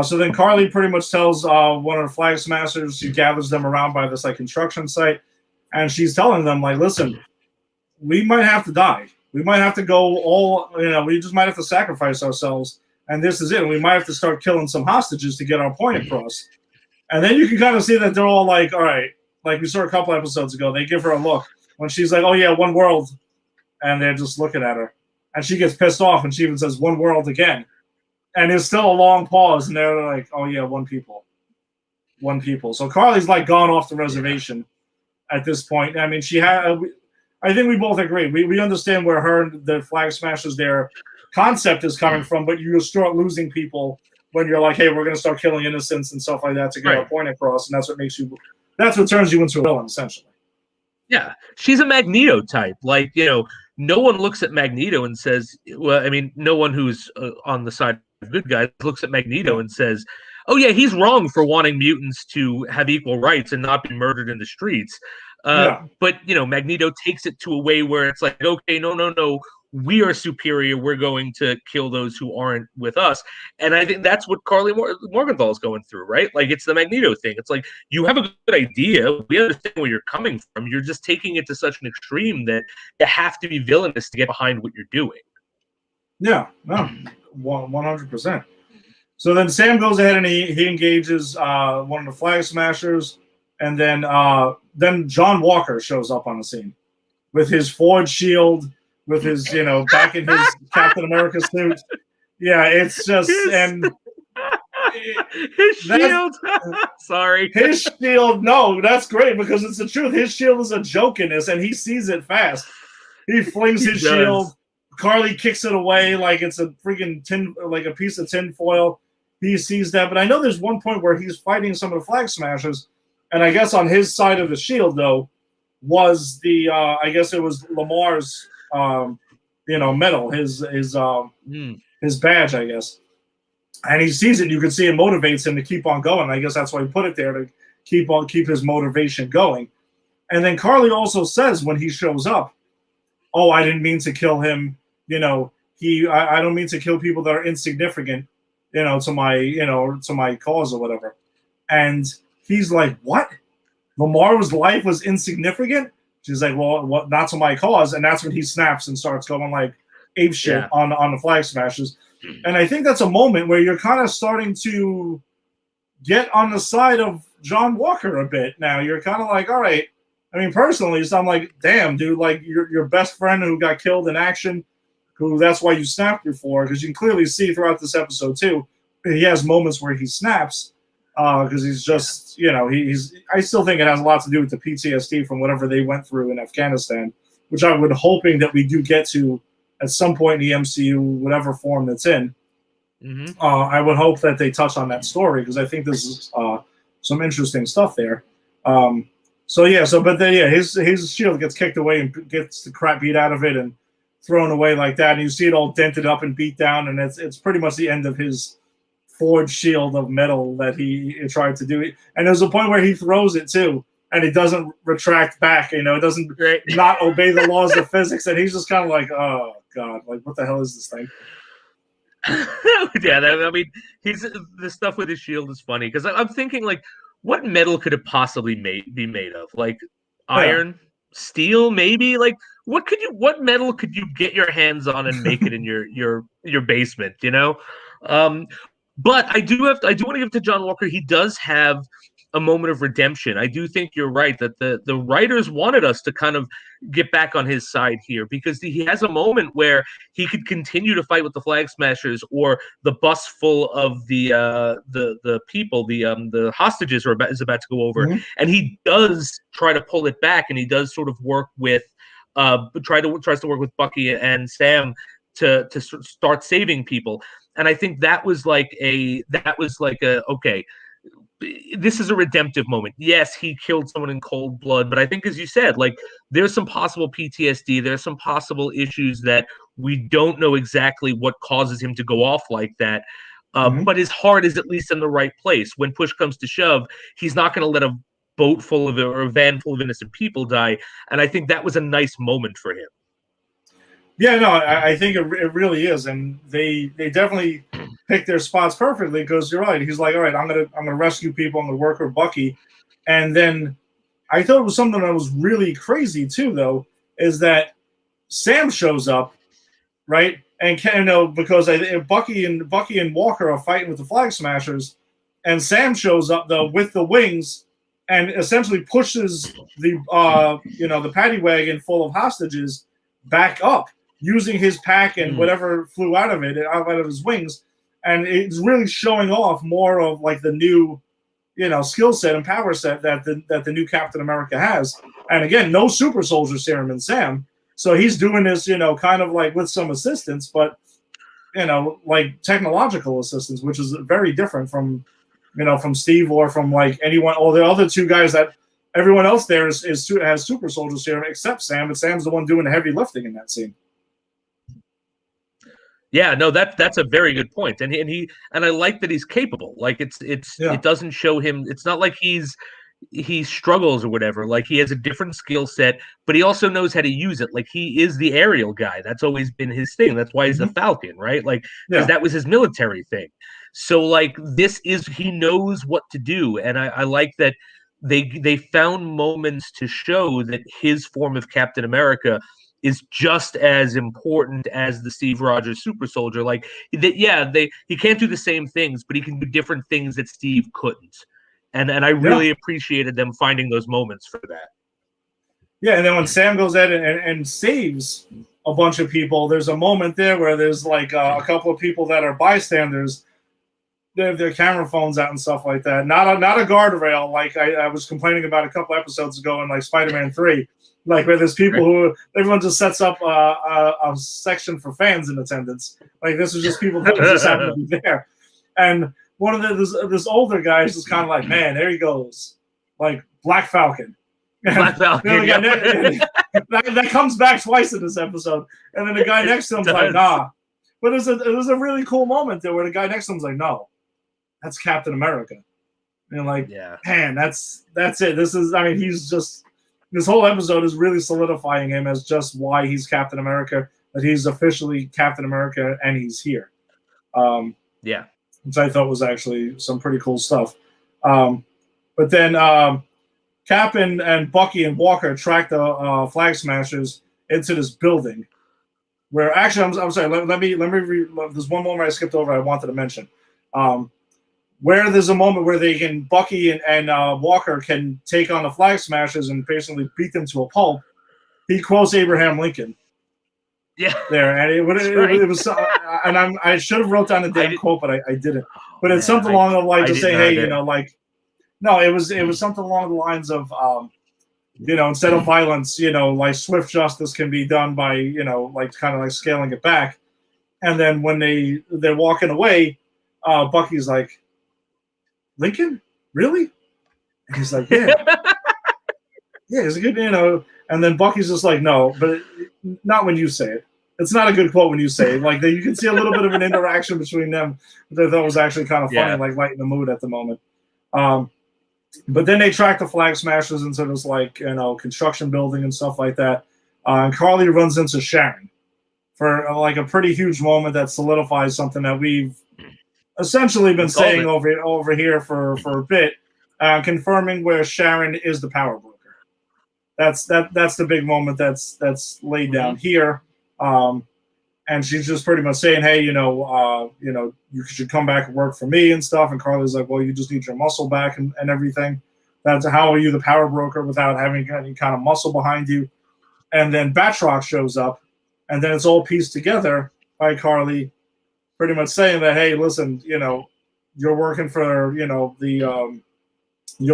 So then Carly pretty much tells one of the Flag Smashers, she gathers them around by this like construction site, and she's telling them like, listen, we might have to die. We might have to go we just might have to sacrifice ourselves, and this is it. And we might have to start killing some hostages to get our point across. And then you can kind of see that they're all like, all right, like we saw a couple episodes ago, they give her a look when she's like, oh yeah, one world, and they're just looking at her. And she gets pissed off, and she even says, one world again. And there's still a long pause, and they're like, oh, yeah, one people. One people. So Carly's, like, gone off the reservation at this point. I mean, I think we both agree. We understand where her and the Flag Smashers, their concept is coming from, but you start losing people when you're like, hey, we're going to start killing innocents and stuff like that to get our point across, and that's what turns you into a villain, essentially. Yeah, she's a Magneto type. Like, no one looks at Magneto and says, well, I mean, no one who's on the side of good guys looks at Magneto and says, oh, yeah, he's wrong for wanting mutants to have equal rights and not be murdered in the streets. But, Magneto takes it to a way where it's like, okay, no, we are superior. We're going to kill those who aren't with us. And I think that's what Carly Morgenthau is going through, right? Like, it's the Magneto thing. It's like, you have a good idea. We understand where you're coming from. You're just taking it to such an extreme that you have to be villainous to get behind what you're doing. Yeah, no, 100%. So then Sam goes ahead and he engages one of the Flag Smashers, and then John Walker shows up on the scene with his forged shield, with his, back in his Captain America suit. Yeah, it's just his shield. Sorry, his shield. No, that's great because it's the truth. His shield is a joke in this, and he sees it fast. He flings his shield. Carly kicks it away like it's a freaking a piece of tin foil. He sees that, but I know there's one point where he's fighting some of the Flag Smashers, and I guess on his side of the shield though was the I guess it was Lamar's medal, his badge, I guess. And he sees it, and you can see it motivates him to keep on going. I guess that's why he put it there, to keep his motivation going. And then Carly also says when he shows up, oh, I didn't mean to kill him. I don't mean to kill people that are insignificant, to my cause or whatever. And he's like, what? Lamar's life was insignificant? She's like, well, what? Not to my cause. And that's when he snaps and starts going like ape shit on the Flag Smashers. And I think that's a moment where you're kind of starting to get on the side of John Walker a bit. Now you're kind of like, all right. I mean, personally, so I'm like, damn, dude, like your best friend who got killed in action, who that's why you snapped before, because you can clearly see throughout this episode too, he has moments where he snaps because he's just, I still think it has a lot to do with the PTSD from whatever they went through in Afghanistan, which I would hoping that we do get to at some point in the MCU, whatever form that's in. Mm-hmm. I would hope that they touch on that story because I think this is some interesting stuff there. His shield gets kicked away and gets the crap beat out of it and thrown away like that. And you see it all dented up and beat down, and it's pretty much the end of his forged shield of metal that he tried to do. And there's a point where he throws it too, and it doesn't retract back. It doesn't not obey the laws of physics, and he's just kind of like, oh god, like what the hell is this thing? The stuff with his shield is funny because I'm thinking like, what metal could it possibly be made of? Like iron, steel, maybe? Like what metal could you get your hands on and make it in your basement, But I do want to give it to John Walker. He does have a moment of redemption. I do think you're right that the writers wanted us to kind of get back on his side here, because he has a moment where he could continue to fight with the Flag Smashers, or the bus full of the people, the hostages is about to go over, and he does try to pull it back, and he does sort of work with tries to work with Bucky and Sam to start saving people. And I think that was like a okay, this is a redemptive moment. Yes, he killed someone in cold blood, but I think, as you said, like, there's some possible PTSD, there's some possible issues that we don't know exactly what causes him to go off like that. But his heart is at least in the right place. When push comes to shove, he's not going to let a boat full of or a van full of innocent people die. And I think that was a nice moment for him. Yeah, no, I think it really is, and they definitely picked their spots perfectly, because you're right. He's like, all right, I'm gonna rescue people. I'm gonna work with Bucky, and then I thought it was something that was really crazy too, though, is that Sam shows up, right, and because Bucky and Walker are fighting with the Flag Smashers, and Sam shows up though with the wings, and essentially pushes the the paddy wagon full of hostages back up, using his pack and whatever flew out of his wings. And it's really showing off more of like the new, skill set and power set that the new Captain America has. And again, no super soldier serum in Sam. So he's doing this, kind of like with some assistance, but, like technological assistance, which is very different from Steve or from like anyone, or the other two guys that everyone else there has super soldier serum except Sam, and Sam's the one doing the heavy lifting in that scene. Yeah, no, that's a very good point, and I like that he's capable. Like it doesn't show him. It's not like he struggles or whatever. Like, he has a different skill set, but he also knows how to use it. Like, he is the aerial guy. That's always been his thing. That's why he's the Falcon, right? Like, because that was his military thing. So like, he knows what to do, and I like that they found moments to show that his form of Captain America is just as important as the Steve Rogers super soldier. Like, he can't do the same things, but he can do different things that Steve couldn't. And I really appreciated them finding those moments for that. Yeah, and then when Sam goes in and saves a bunch of people, there's a moment there where there's like a couple of people that are bystanders. They have their camera phones out and stuff like that. Not a guardrail like I was complaining about a couple episodes ago in like Spider-Man 3. Like, where there's people who everyone just sets up a section for fans in attendance. Like, this is just people that just happen to be there. And one of this older guy is just kind of like, man, there he goes, like Black Falcon. Black Falcon. That comes back twice in this episode. And then the guy next to him's like, nah. But it was a really cool moment there where the guy next to him's like, no, that's Captain America. And like, man, that's it. He's just. This whole episode is really solidifying him as just why he's Captain America, that he's officially Captain America and he's here. Which I thought was actually some pretty cool stuff. But then Cap and Bucky and Walker track the Flag Smashers into this building. Where actually, I'm sorry. Let me there's one moment I skipped over. I wanted to mention. Where there's a moment where Bucky and Walker can take on the Flag Smashers and basically beat them to a pulp. He quotes Abraham Lincoln. Yeah, there, and it was, and I should have wrote down the damn quote, but I didn't. But it's something along the lines of saying, hey, it was something along the lines of, instead of violence, like swift justice can be done by, like kind of like scaling it back. And then when they're walking away, Bucky's like, Lincoln? Really? And he's like, yeah. Yeah, it's a good, and then Bucky's just like, no, but not when you say it. It's not a good quote when you say it. Like, you can see a little bit of an interaction between them that I thought was actually kind of funny, like lighting the mood at the moment. But then they track the Flag Smashers into this, like, construction building and stuff like that. And Carly runs into Sharon for like a pretty huge moment that solidifies something that we've essentially been saying over here for a bit, confirming where Sharon is the power broker. That's the big moment that's laid down here. and she's just pretty much saying, hey, you should come back and work for me and stuff. And Carly's like, well, you just need your muscle back and everything. That's how are you the power broker without having any kind of muscle behind you? And then Batroc shows up, and then it's all pieced together by Carly, pretty much saying that, hey, listen, you're working for, you're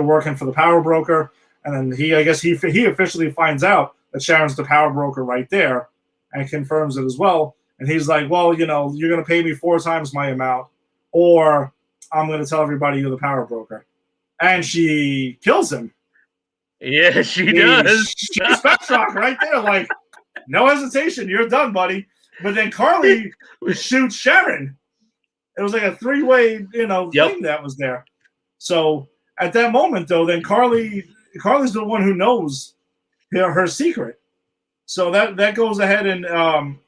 working for the power broker. And then he officially finds out that Sharon's the power broker right there and confirms it as well. And he's like, well, you're going to pay me 4 times my amount, or I'm going to tell everybody you're the power broker. And she kills him. Yeah, she does. She's Batroc right there. Like, no hesitation. You're done, buddy. But then Carly shoots Sharon. It was like a 3-way, thing that was there. So at that moment, though, then Carly's the one who knows her secret. So that goes ahead and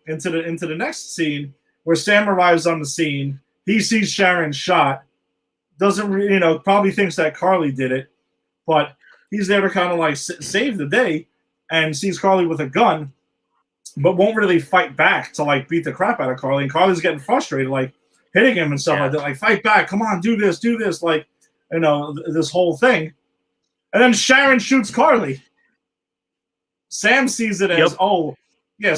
into the next scene where Sam arrives on the scene. He sees Sharon shot. Doesn't probably thinks that Carly did it, but he's there to kind of like save the day, and sees Carly with a gun, but won't really fight back to like beat the crap out of Carly. And Carly's getting frustrated, like hitting him and stuff like that. Like, fight back, come on, do this, like this whole thing. And then Sharon shoots Carly. Sam sees it as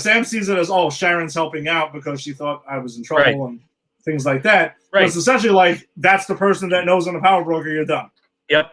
Sam sees it as Sharon's helping out because she thought I was in trouble and things like that. Right. But it's essentially like that's the person that knows on the power broker you're done. Yep.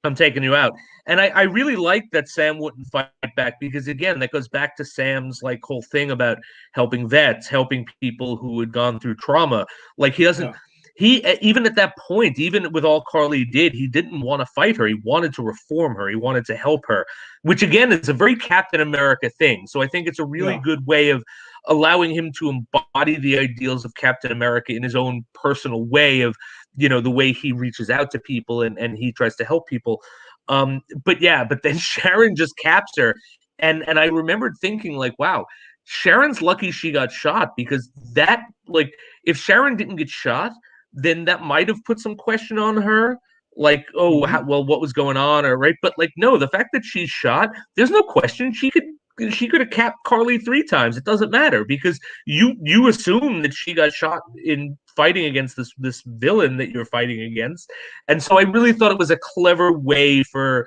I'm taking you out. And I really like that Sam wouldn't fight back because, again, that goes back to Sam's like whole thing about helping vets, helping people who had gone through trauma. Like he doesn't he even at that point, even with all Carly did, he didn't want to fight her. He wanted to reform her. He wanted to help her, which again is a very Captain America thing. So I think it's a really good way of allowing him to embody the ideals of Captain America in his own personal way of, the way he reaches out to people and he tries to help people. But then Sharon just caps her. And I remembered thinking like, wow, Sharon's lucky she got shot because that, like, if Sharon didn't get shot, then that might have put some question on her. Like, what was going on? Or right. But like, no, the fact that she's shot, there's no question. She could have capped Carly 3 times. It doesn't matter because you assume that she got shot in fighting against this villain that you're fighting against. And so I really thought it was a clever way for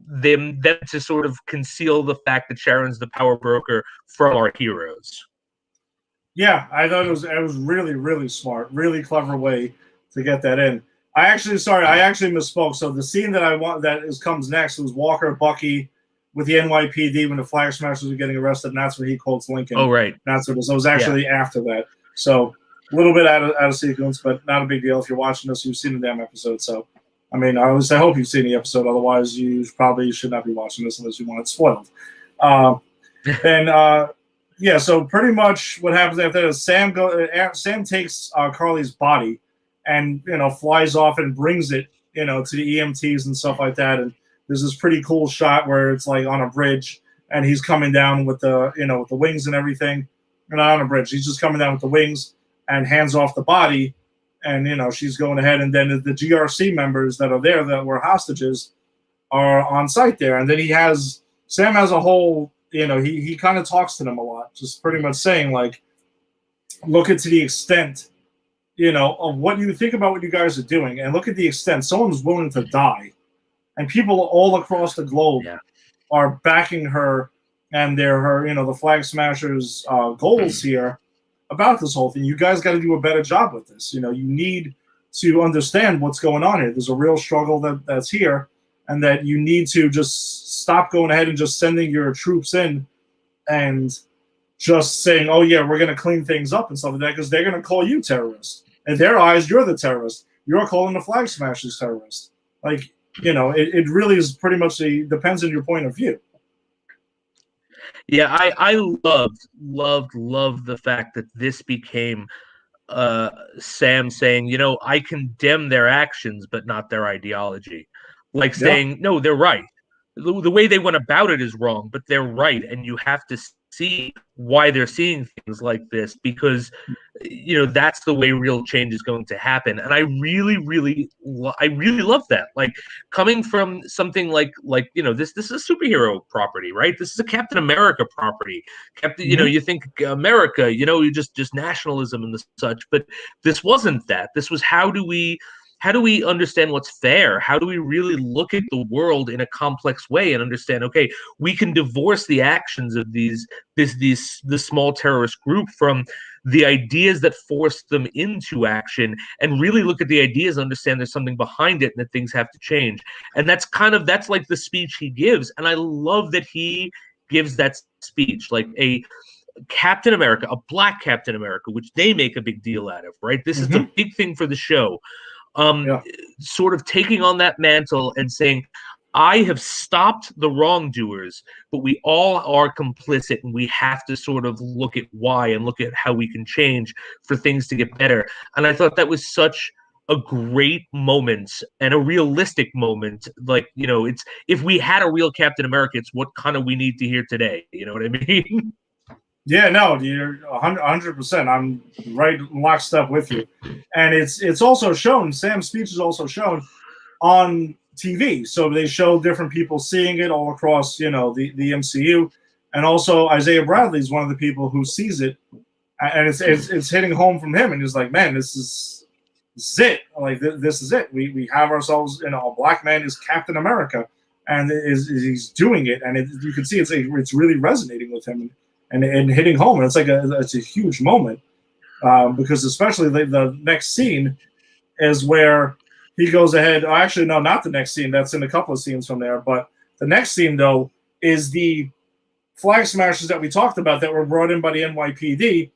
them to sort of conceal the fact that Sharon's the power broker from our heroes. Yeah, I thought it was really, really smart, really clever way to get that in. I actually misspoke. So the scene that comes next was Walker, Bucky with the NYPD when the Flag Smashers were getting arrested, and that's when he quotes Lincoln. Oh, right. That's what it was. It was actually after that. So a little bit out of sequence, but not a big deal. If you're watching this, you've seen the damn episode. So, I mean, I hope you've seen the episode. Otherwise, you probably should not be watching this unless you want it spoiled. So pretty much what happens after that is Sam takes Carly's body and, flies off and brings it, to the EMTs and stuff like that. And there's this pretty cool shot where it's like on a bridge and he's coming down with the, with the wings and everything. Not on a bridge. He's just coming down with the wings and hands off the body. And, she's going ahead. And then the GRC members that are there that were hostages are on site there. And then Sam has a whole, he kind of talks to them a lot, just pretty much saying like, look at to the extent, of what you think about what you guys are doing. And look at the extent someone's willing to die. And people all across the globe are backing her and the Flag Smashers goals here about this whole thing. You guys got to do a better job with this. You need to understand what's going on here. There's a real struggle that's here, and that you need to just stop going ahead and just sending your troops in and just saying, oh, yeah, we're going to clean things up and stuff like that, because they're going to call you terrorist. In their eyes, you're the terrorist. You're calling the Flag Smashers terrorists. Like, it really is pretty much depends on your point of view. Yeah, I loved the fact that this became Sam saying, I condemn their actions, but not their ideology. Like saying, no, they're right. The way they went about it is wrong, but they're right. And you have to see why they're seeing things like this, because that's the way real change is going to happen. And I really, really, I really love that. Like, coming from something like this is a superhero property, right? This is a Captain America property. You think America, you just nationalism and the such, but this wasn't that. This was how do we understand what's fair? How do we really look at the world in a complex way and understand, okay, we can divorce the actions of this small terrorist group from the ideas that force them into action, and really look at the ideas and understand there's something behind it and that things have to change. And that's like the speech he gives. And I love that he gives that speech, like a Captain America, a black Captain America, which they make a big deal out of, right? This is the big thing for the show. Sort of taking on that mantle and saying, I have stopped the wrongdoers, but we all are complicit, and we have to sort of look at why and look at how we can change for things to get better. And I thought that was such a great moment and a realistic moment. Like, it's, if we had a real Captain America, it's what kind of we need to hear today. You know what I mean? Yeah, no, you're 100%. I'm right lockstep with you. And it's also shown, Sam's speech is also shown on TV. So they show different people seeing it all across, the MCU. And also Isaiah Bradley is one of the people who sees it. And it's hitting home from him. And he's like, man, this is it. Like, this is it. We have ourselves, a black man is Captain America. And he's doing it. And you can see it's really resonating with him. And hitting home, and it's a huge moment, because especially the next scene is where he goes ahead. Oh, actually, no, not the next scene. That's in a couple of scenes from there. But the next scene, though, is the flag smashers that we talked about that were brought in by the NYPD,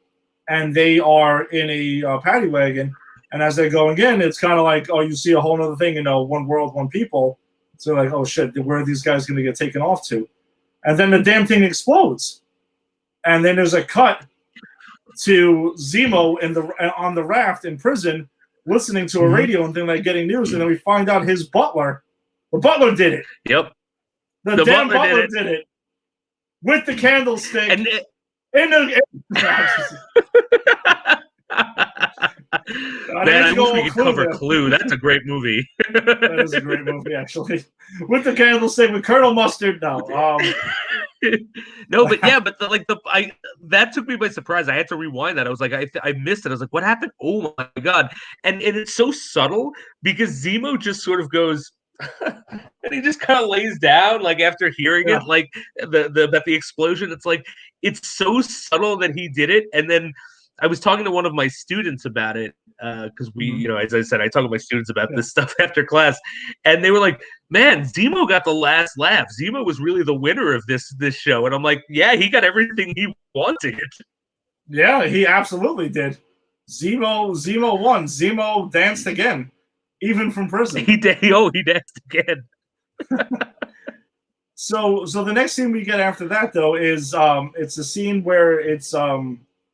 and they are in a paddy wagon. And as they're going in, it's kind of like, oh, you see a whole other thing, one world, one people. So like, oh shit, where are these guys going to get taken off to? And then the damn thing explodes. And then there's a cut to Zemo on the raft in prison, listening to a radio and getting news. And then we find out the butler did it. Yep. The damn butler did it with the candlestick. And Man, I wish we could cover Clue. That's a great movie. That is a great movie, actually. With the candlestick, with Colonel Mustard. No, no, but yeah, but that took me by surprise. I had to rewind that. I was like, I missed it. I was like, what happened? Oh my god! And it's so subtle because Zemo just sort of goes. And he just kind of lays down, like, after hearing it, like the explosion. It's like, it's so subtle that he did it. And then I was talking to one of my students about it, because we, as I said, I talk to my students about this stuff after class, and they were like, man, Zemo got the last laugh. Zemo was really the winner of this show. And I'm like, yeah, he got everything he wanted. Yeah, he absolutely did. Zemo won. Zemo danced again, even from prison. He danced again. So the next scene we get after that, though, is it's a scene where it's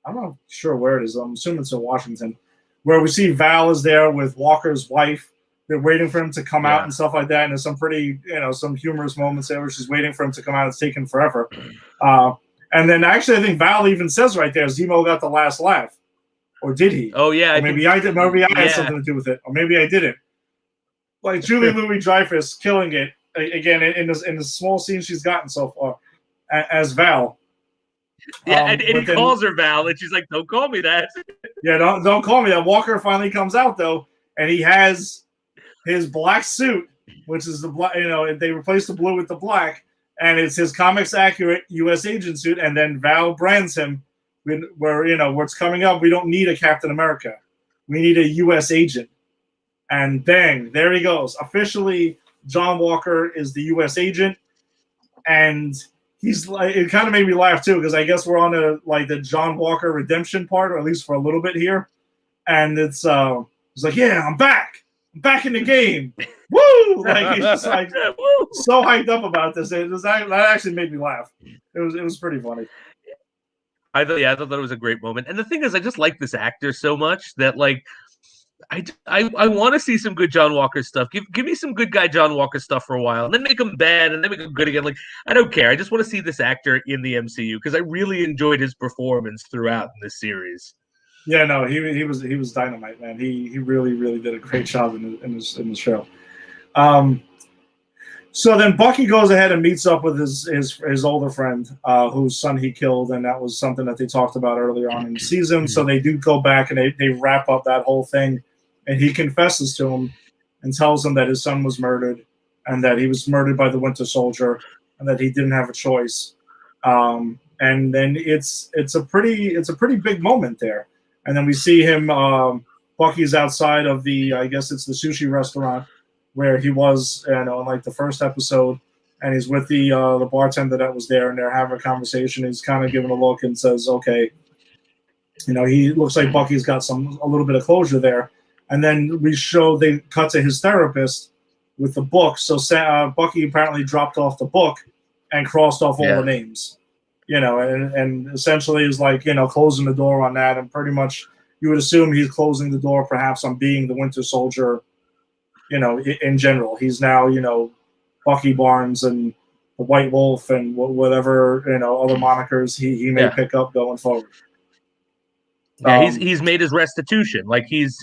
I'm not sure where it is. I'm assuming it's in Washington, where we see Val is there with Walker's wife. They're waiting for him to come out and stuff like that. And there's some pretty, some humorous moments there where she's waiting for him to come out. It's taken forever. And then actually, I think Val even says right there, Zemo got the last laugh. Or did he? Oh, yeah. Maybe I did. Maybe I had something to do with it. Or maybe I didn't. Like Julie Louis-Dreyfus killing it again in the small scene she's gotten so far as Val. Yeah, and he calls her Val, and she's like, "Don't call me that." Yeah, don't call me that. Walker finally comes out though, and he has his black suit, which is the black. They replaced the blue with the black, and it's his comics accurate U.S. agent suit. And then Val brands him, where what's coming up. We don't need a Captain America, we need a U.S. agent. And bang, there he goes. Officially, John Walker is the U.S. agent, and he's like, it kind of made me laugh too, because I guess we're on the John Walker redemption part, or at least for a little bit here. And it's like, yeah, I'm back in the game. Woo! Like he's just like so hyped up about this. That actually made me laugh. It was pretty funny. I thought that was a great moment. And the thing is, I just like this actor so much that I want to see some good John Walker stuff. Give me some good guy John Walker stuff for a while, and then make him bad, and then make him good again. Like, I don't care. I just want to see this actor in the MCU because I really enjoyed his performance throughout in this series. Yeah, no, he was dynamite, man. He really did a great job in the show. Um, so then Bucky goes ahead and meets up with his older friend, whose son he killed, and that was something that they talked about earlier on in the season. So they do go back and they wrap up that whole thing, and he confesses to him and tells him that his son was murdered, and that he was murdered by the Winter Soldier, and that he didn't have a choice. And then it's a pretty big moment there. And then we see him. Bucky's outside of I guess it's the sushi restaurant where he was, in like the first episode, and he's with the bartender that was there, and they're having a conversation. He's kind of giving a look and says, "Okay," he looks like Bucky's got a little bit of closure there. And then they cut to his therapist with the book. So Bucky apparently dropped off the book and crossed off all the names, and essentially is like, closing the door on that. And pretty much you would assume he's closing the door perhaps on being the Winter Soldier, in general. He's now, Bucky Barnes and the White Wolf and whatever, other monikers he may pick up going forward. Yeah, he's made his restitution. Like he's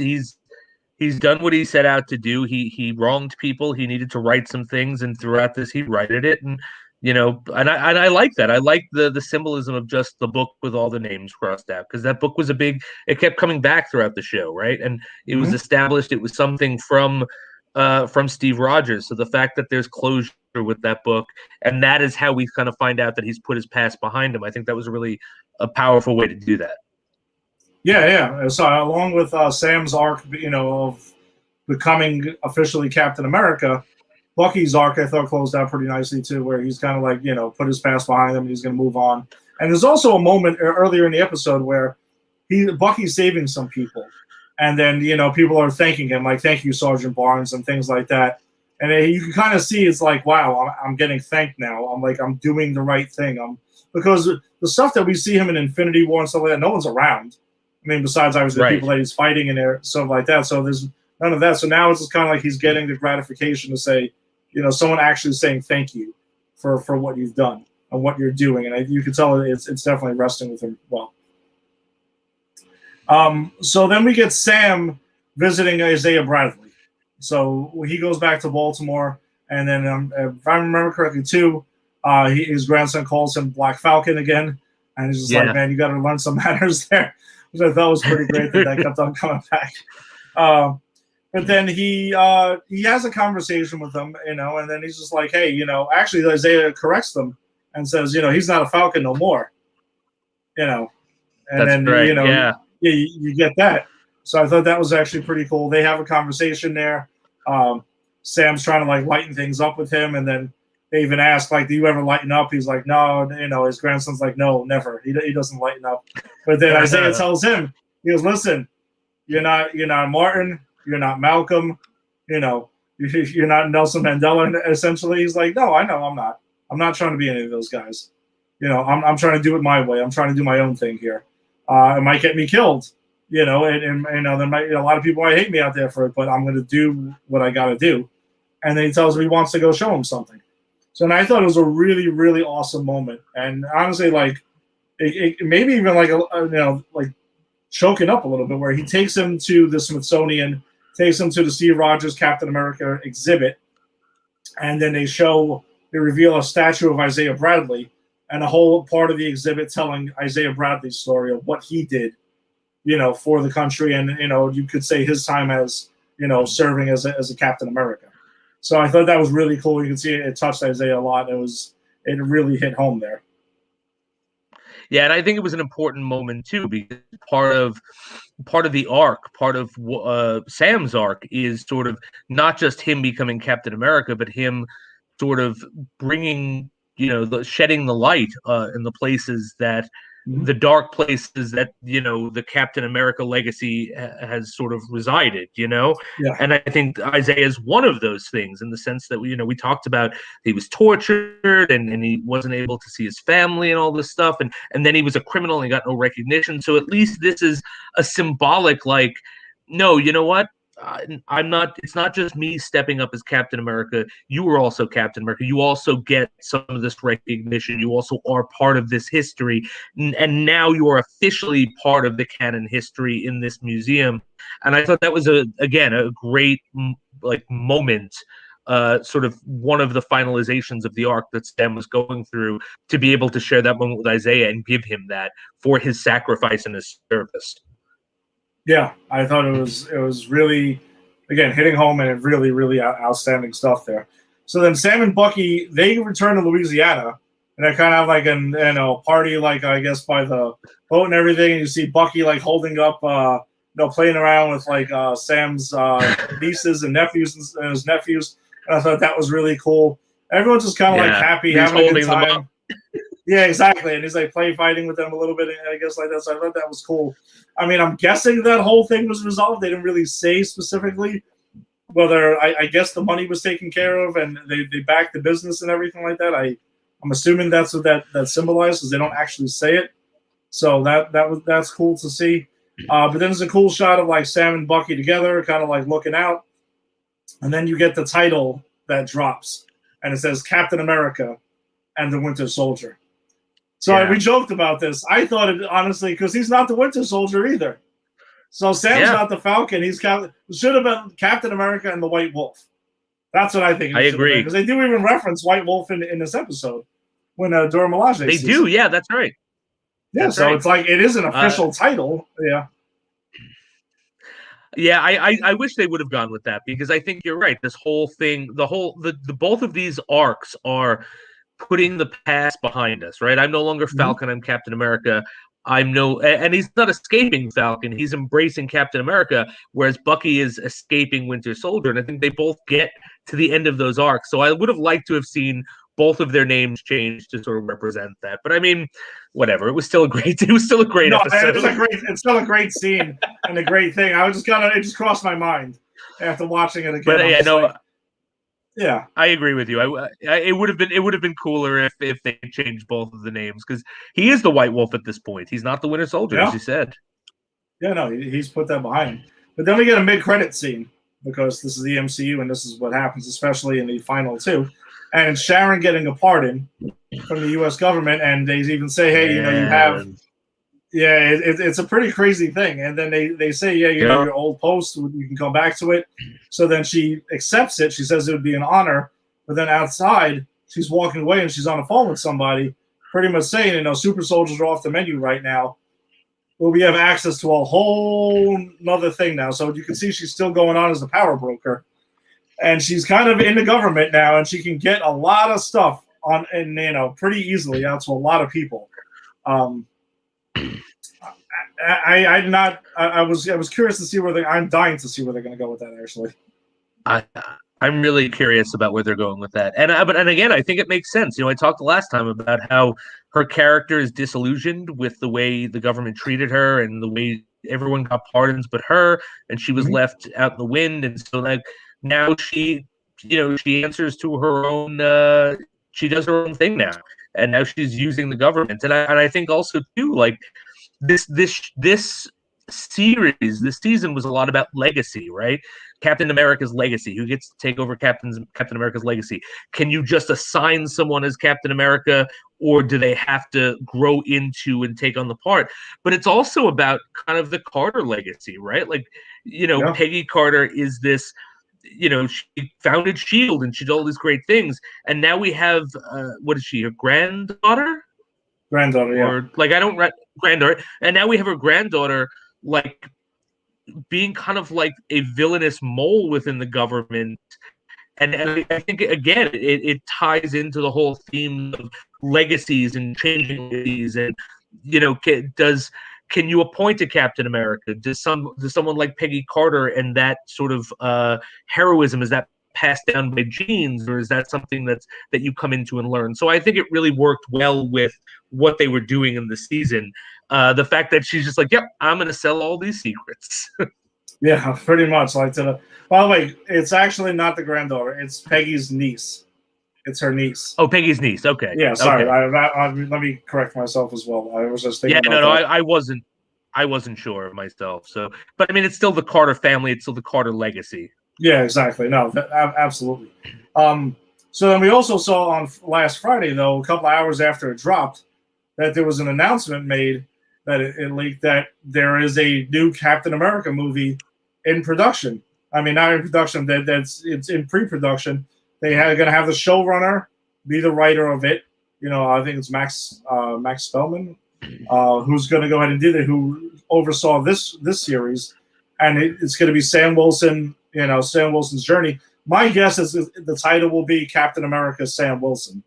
done what he set out to do. He wronged people. He needed to right some things, and throughout this, he righted it. And and I like that. I like the symbolism of just the book with all the names crossed out, because that book was it kept coming back throughout the show, right? And it was established. It was something from Steve Rogers. So the fact that there's closure with that book, and that is how we kind of find out that he's put his past behind him. I think that was really a powerful way to do that. Yeah. So along with Sam's arc, of becoming officially Captain America, Bucky's arc I thought closed out pretty nicely too, where he's kind of like, put his past behind him and he's going to move on. And there's also a moment earlier in the episode where Bucky's saving some people, and then people are thanking him, like, "Thank you, Sergeant Barnes," and things like that. And you can kind of see it's like, wow, I'm getting thanked now. I'm doing the right thing. Because the stuff that we see him in Infinity War and stuff like that, no one's around. I mean, besides obviously the people that he's fighting in there, stuff like that. So there's none of that. So now it's just kind of like he's getting the gratification to say, someone actually saying thank you for what you've done and what you're doing. And you can tell it's definitely resting with him well. So then we get Sam visiting Isaiah Bradley. So he goes back to Baltimore, and then if I remember correctly too, his grandson calls him Black Falcon again, and he's just like, "Man, you got to learn some manners there," which I thought was pretty great that kept on coming back. But then he has a conversation with them, and then he's just like, "Hey, actually Isaiah corrects them and says, he's not a Falcon no more, and That's then right. you get that." So I thought that was actually pretty cool. They have a conversation there. Sam's trying to like lighten things up with him, and then they even ask, like, "Do you ever lighten up?" He's like, "No." His grandson's like, "No, never. He doesn't lighten up." But then Isaiah tells him, he goes, "Listen, you're not Martin. You're not Malcolm. You're not Nelson Mandela." And essentially, he's like, "No, I know I'm not. I'm not trying to be any of those guys. I'm trying to do it my way. I'm trying to do my own thing here. It might get me killed, and there might be a lot of people might hate me out there for it, but I'm going to do what I got to do." And then he tells him he wants to go show him something. So, and I thought it was a really, really awesome moment. And honestly, like, it maybe even like like choking up a little bit, where he takes him to the Smithsonian, takes him to the Steve Rogers Captain America exhibit, and then they reveal a statue of Isaiah Bradley, and a whole part of the exhibit telling Isaiah Bradley's story of what he did, for the country, and you could say his time as serving as a Captain America. So I thought that was really cool. You can see it touched Isaiah a lot. It really hit home there. Yeah, and I think it was an important moment too, because part of the arc, part of Sam's arc, is sort of not just him becoming Captain America, but him sort of bringing, shedding the light in the places that, the dark places that the Captain America legacy has sort of resided. And I think Isaiah is one of those things, in the sense that we talked about he was tortured and he wasn't able to see his family and all this stuff, and then he was a criminal and got no recognition. So at least this is a symbolic, like, no, you know what? I'm not. It's not just me stepping up as Captain America. You were also Captain America. You also get some of this recognition. You also are part of this history, and now you are officially part of the canon history in this museum. And I thought that was a great like moment. Sort of one of the finalizations of the arc that Sam was going through, to be able to share that moment with Isaiah and give him that for his sacrifice and his service. Yeah, I thought it was really, again, hitting home, and really, really outstanding stuff there. So then Sam and Bucky, they return to Louisiana, and they kind of have like an party, like I guess by the boat and everything. And you see Bucky like holding up, playing around with like Sam's nieces and nephews and his nephews. And I thought that was really cool. Everyone's just kind of like happy, having a good time. Yeah, exactly. And he's like fighting with them a little bit, I guess, like that. So I thought that was cool. I mean, I'm guessing that whole thing was resolved. They didn't really say specifically whether I guess the money was taken care of and they backed the business and everything like that. I'm assuming that's what that symbolizes. They don't actually say it. So that's cool to see. But then there's a cool shot of like Sam and Bucky together, kind of like looking out. And then you get the title that drops, and it says Captain America and the Winter Soldier. So we joked about this. I thought it, honestly, because he's not the Winter Soldier either. So Sam's not the Falcon. Should have been Captain America and the White Wolf. That's what I think. I agree. Because they do even reference White Wolf in this episode when Dora Milaje They do, yeah, that's right. Yeah, that's so right. It's like it is an official title. Yeah. Yeah, I wish they would have gone with that, because I think you're right. This whole thing, the both of these arcs are putting the past behind us, right? I'm no longer Falcon, I'm Captain America. And he's not escaping Falcon, he's embracing Captain America, whereas Bucky is escaping Winter Soldier. And I think they both get to the end of those arcs. So I would have liked to have seen both of their names changed to sort of represent that. But I mean, whatever. It was still a great episode. It's still a great scene and a great thing. It just crossed my mind after watching it again. But yeah, I agree with you. It would have been cooler if they changed both of the names, because he is the White Wolf at this point. He's not the Winter Soldier, as you said. Yeah, no, he's put that behind him. But then we get a mid-credit scene, because this is the MCU and this is what happens, especially in the final two. And it's Sharon getting a pardon from the U.S. government, and they even say, "Hey, you have." Yeah, it's a pretty crazy thing. And then they say, "Yeah, your old post, you can come back to it." So then she accepts it. She says it would be an honor. But then outside, she's walking away and she's on the phone with somebody, pretty much saying, super soldiers are off the menu right now. Well, we have access to a whole nother thing now. So you can see she's still going on as a power broker. And she's kind of in the government now, and she can get a lot of stuff on, and pretty easily out to a lot of people. I was curious to see I'm dying to see where they're going to go with that. Actually, I'm really curious about where they're going with that. And again, I think it makes sense. I talked last time about how her character is disillusioned with the way the government treated her and the way everyone got pardons but her, and she was left out in the wind. And so now she answers to her own. She does her own thing now, and now she's using the government. And I think also too, like this series, this season was a lot about legacy, right? Captain America's legacy. Who gets to take over Captain America's legacy? Can you just assign someone as Captain America, or do they have to grow into and take on the part? But it's also about kind of the Carter legacy, right? Like, Peggy Carter is this. She founded S.H.I.E.L.D. and she did all these great things. And now we have, what is she, a granddaughter? Granddaughter, yeah. Or, granddaughter. And now we have her granddaughter, being kind of like a villainous mole within the government. And I think, again, it ties into the whole theme of legacies and changing legacies. And, can you appoint a Captain America? Does someone like Peggy Carter and that sort of heroism, is that passed down by genes, or is that something that you come into and learn? So I think it really worked well with what they were doing in the season. The fact that she's just like, "Yep, I'm going to sell all these secrets." Yeah, pretty much. By the way, it's actually not the granddaughter; it's Peggy's niece. It's her niece. Oh, Peggy's niece. Okay. Yeah, sorry. Okay. Let me correct myself as well. I was just thinking. Yeah, no, I wasn't. I wasn't sure myself. So, but I mean, it's still the Carter family. It's still the Carter legacy. Yeah, exactly. No, absolutely. So then we also saw on last Friday, though, a couple of hours after it dropped, that there was an announcement made that it leaked that there is a new Captain America movie in production. I mean, not in production. It's in pre-production. They're going to have the showrunner be the writer of it. You know, I think it's Max Spellman, who's going to go ahead and do that. Who oversaw this series, and it's going to be Sam Wilson. You know, Sam Wilson's journey. My guess is the title will be Captain America Sam Wilson.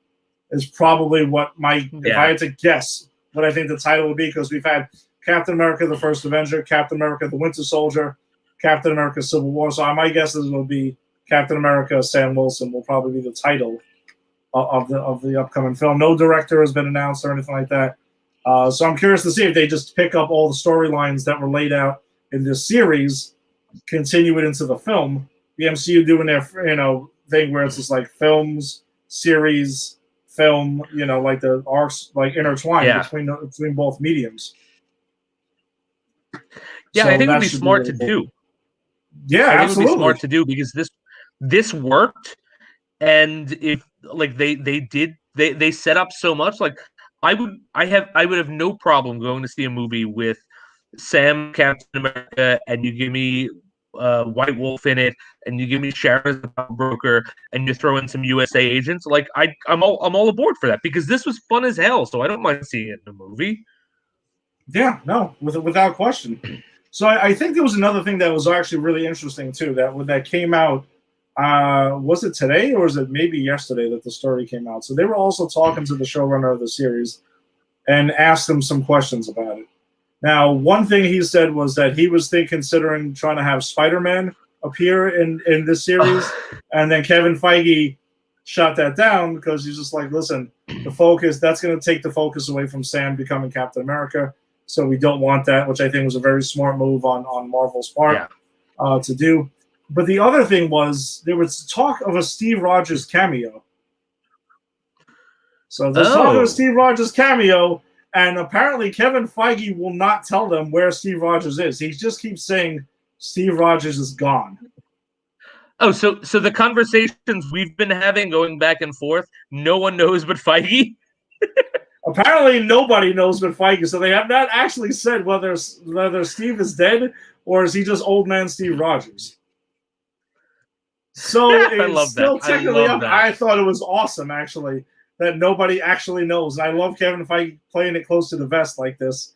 Is probably what if I had to guess what I think the title would be, because we've had Captain America: The First Avenger, Captain America: The Winter Soldier, Captain America: Civil War. So my guess is it will be Captain America Sam Wilson will probably be the title of the upcoming film. No director has been announced or anything like that. So I'm curious to see if they just pick up all the storylines that were laid out in this series, continue it into the film. The MCU doing their thing where it's just like films, series, film, like the arcs like intertwined between both mediums. Yeah, so I think it would be smart to do. Yeah, I think absolutely. it would be smart to do, because this worked, and if like they set up so much, like I would have no problem going to see a movie with Sam Captain America, and you give me White Wolf in it, and you give me Sharon as a broker, and you throw in some USA agents. Like I'm all aboard for that, because this was fun as hell. So I don't mind seeing it in a movie. Yeah, no, without question. So I think there was another thing that was actually really interesting too. That came out. Was it today or was it maybe yesterday that the story came out? So they were also talking to the showrunner of the series and asked him some questions about it. Now, one thing he said was that he was considering trying to have Spider-Man appear in this series, and then Kevin Feige shot that down because he's just like, listen, that's going to take the focus away from Sam becoming Captain America, so we don't want that, which I think was a very smart move on Marvel's part to do. But the other thing was there was talk of a Steve Rogers cameo. So there's talk of a Steve Rogers cameo. And apparently Kevin Feige will not tell them where Steve Rogers is. He just keeps saying Steve Rogers is gone. Oh, so the conversations we've been having going back and forth, no one knows but Feige? Apparently nobody knows but Feige. So they have not actually said whether Steve is dead or is he just old man Steve Rogers. So it's still technically up. I thought it was awesome, actually, that nobody actually knows. And I love Kevin Feige playing it close to the vest like this,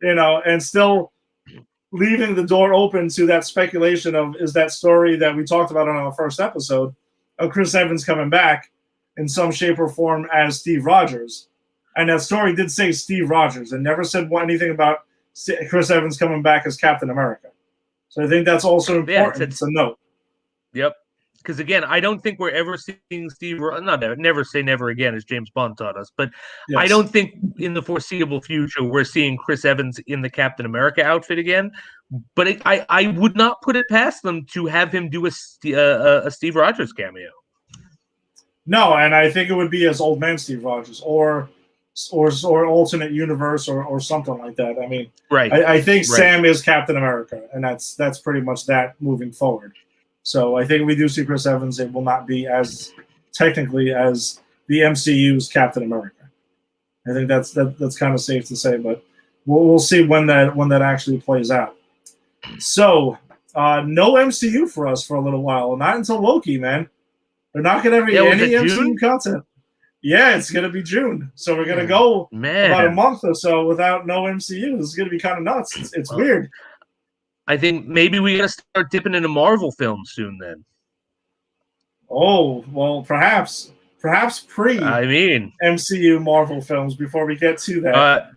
and still leaving the door open to that speculation of, is that story that we talked about on our first episode of Chris Evans coming back in some shape or form as Steve Rogers. And that story did say Steve Rogers and never said anything about Chris Evans coming back as Captain America. So I think that's also important to note. Yep. Because again, I don't think we're ever seeing Steve. Never say never again, as James Bond taught us. But yes. I don't think in the foreseeable future we're seeing Chris Evans in the Captain America outfit again. But I would not put it past them to have him do a Steve Rogers cameo. No, and I think it would be as old man Steve Rogers or alternate universe or something like that. I mean, right. I think Sam is Captain America, and that's pretty much that moving forward. So I think if we do see Chris Evans, it will not be as technically as the MCU's Captain America. I think that's kind of safe to say, but we'll see when that actually plays out. So no MCU for us for a little while, not until Loki, man. They're not going to have any MCU June? Content. Yeah, it's going to be June. So we're going to go about a month or so without no MCU. This is going to be kind of nuts. It's weird. I think maybe we got to start dipping into Marvel films soon then. Oh, well, perhaps MCU Marvel films before we get to that.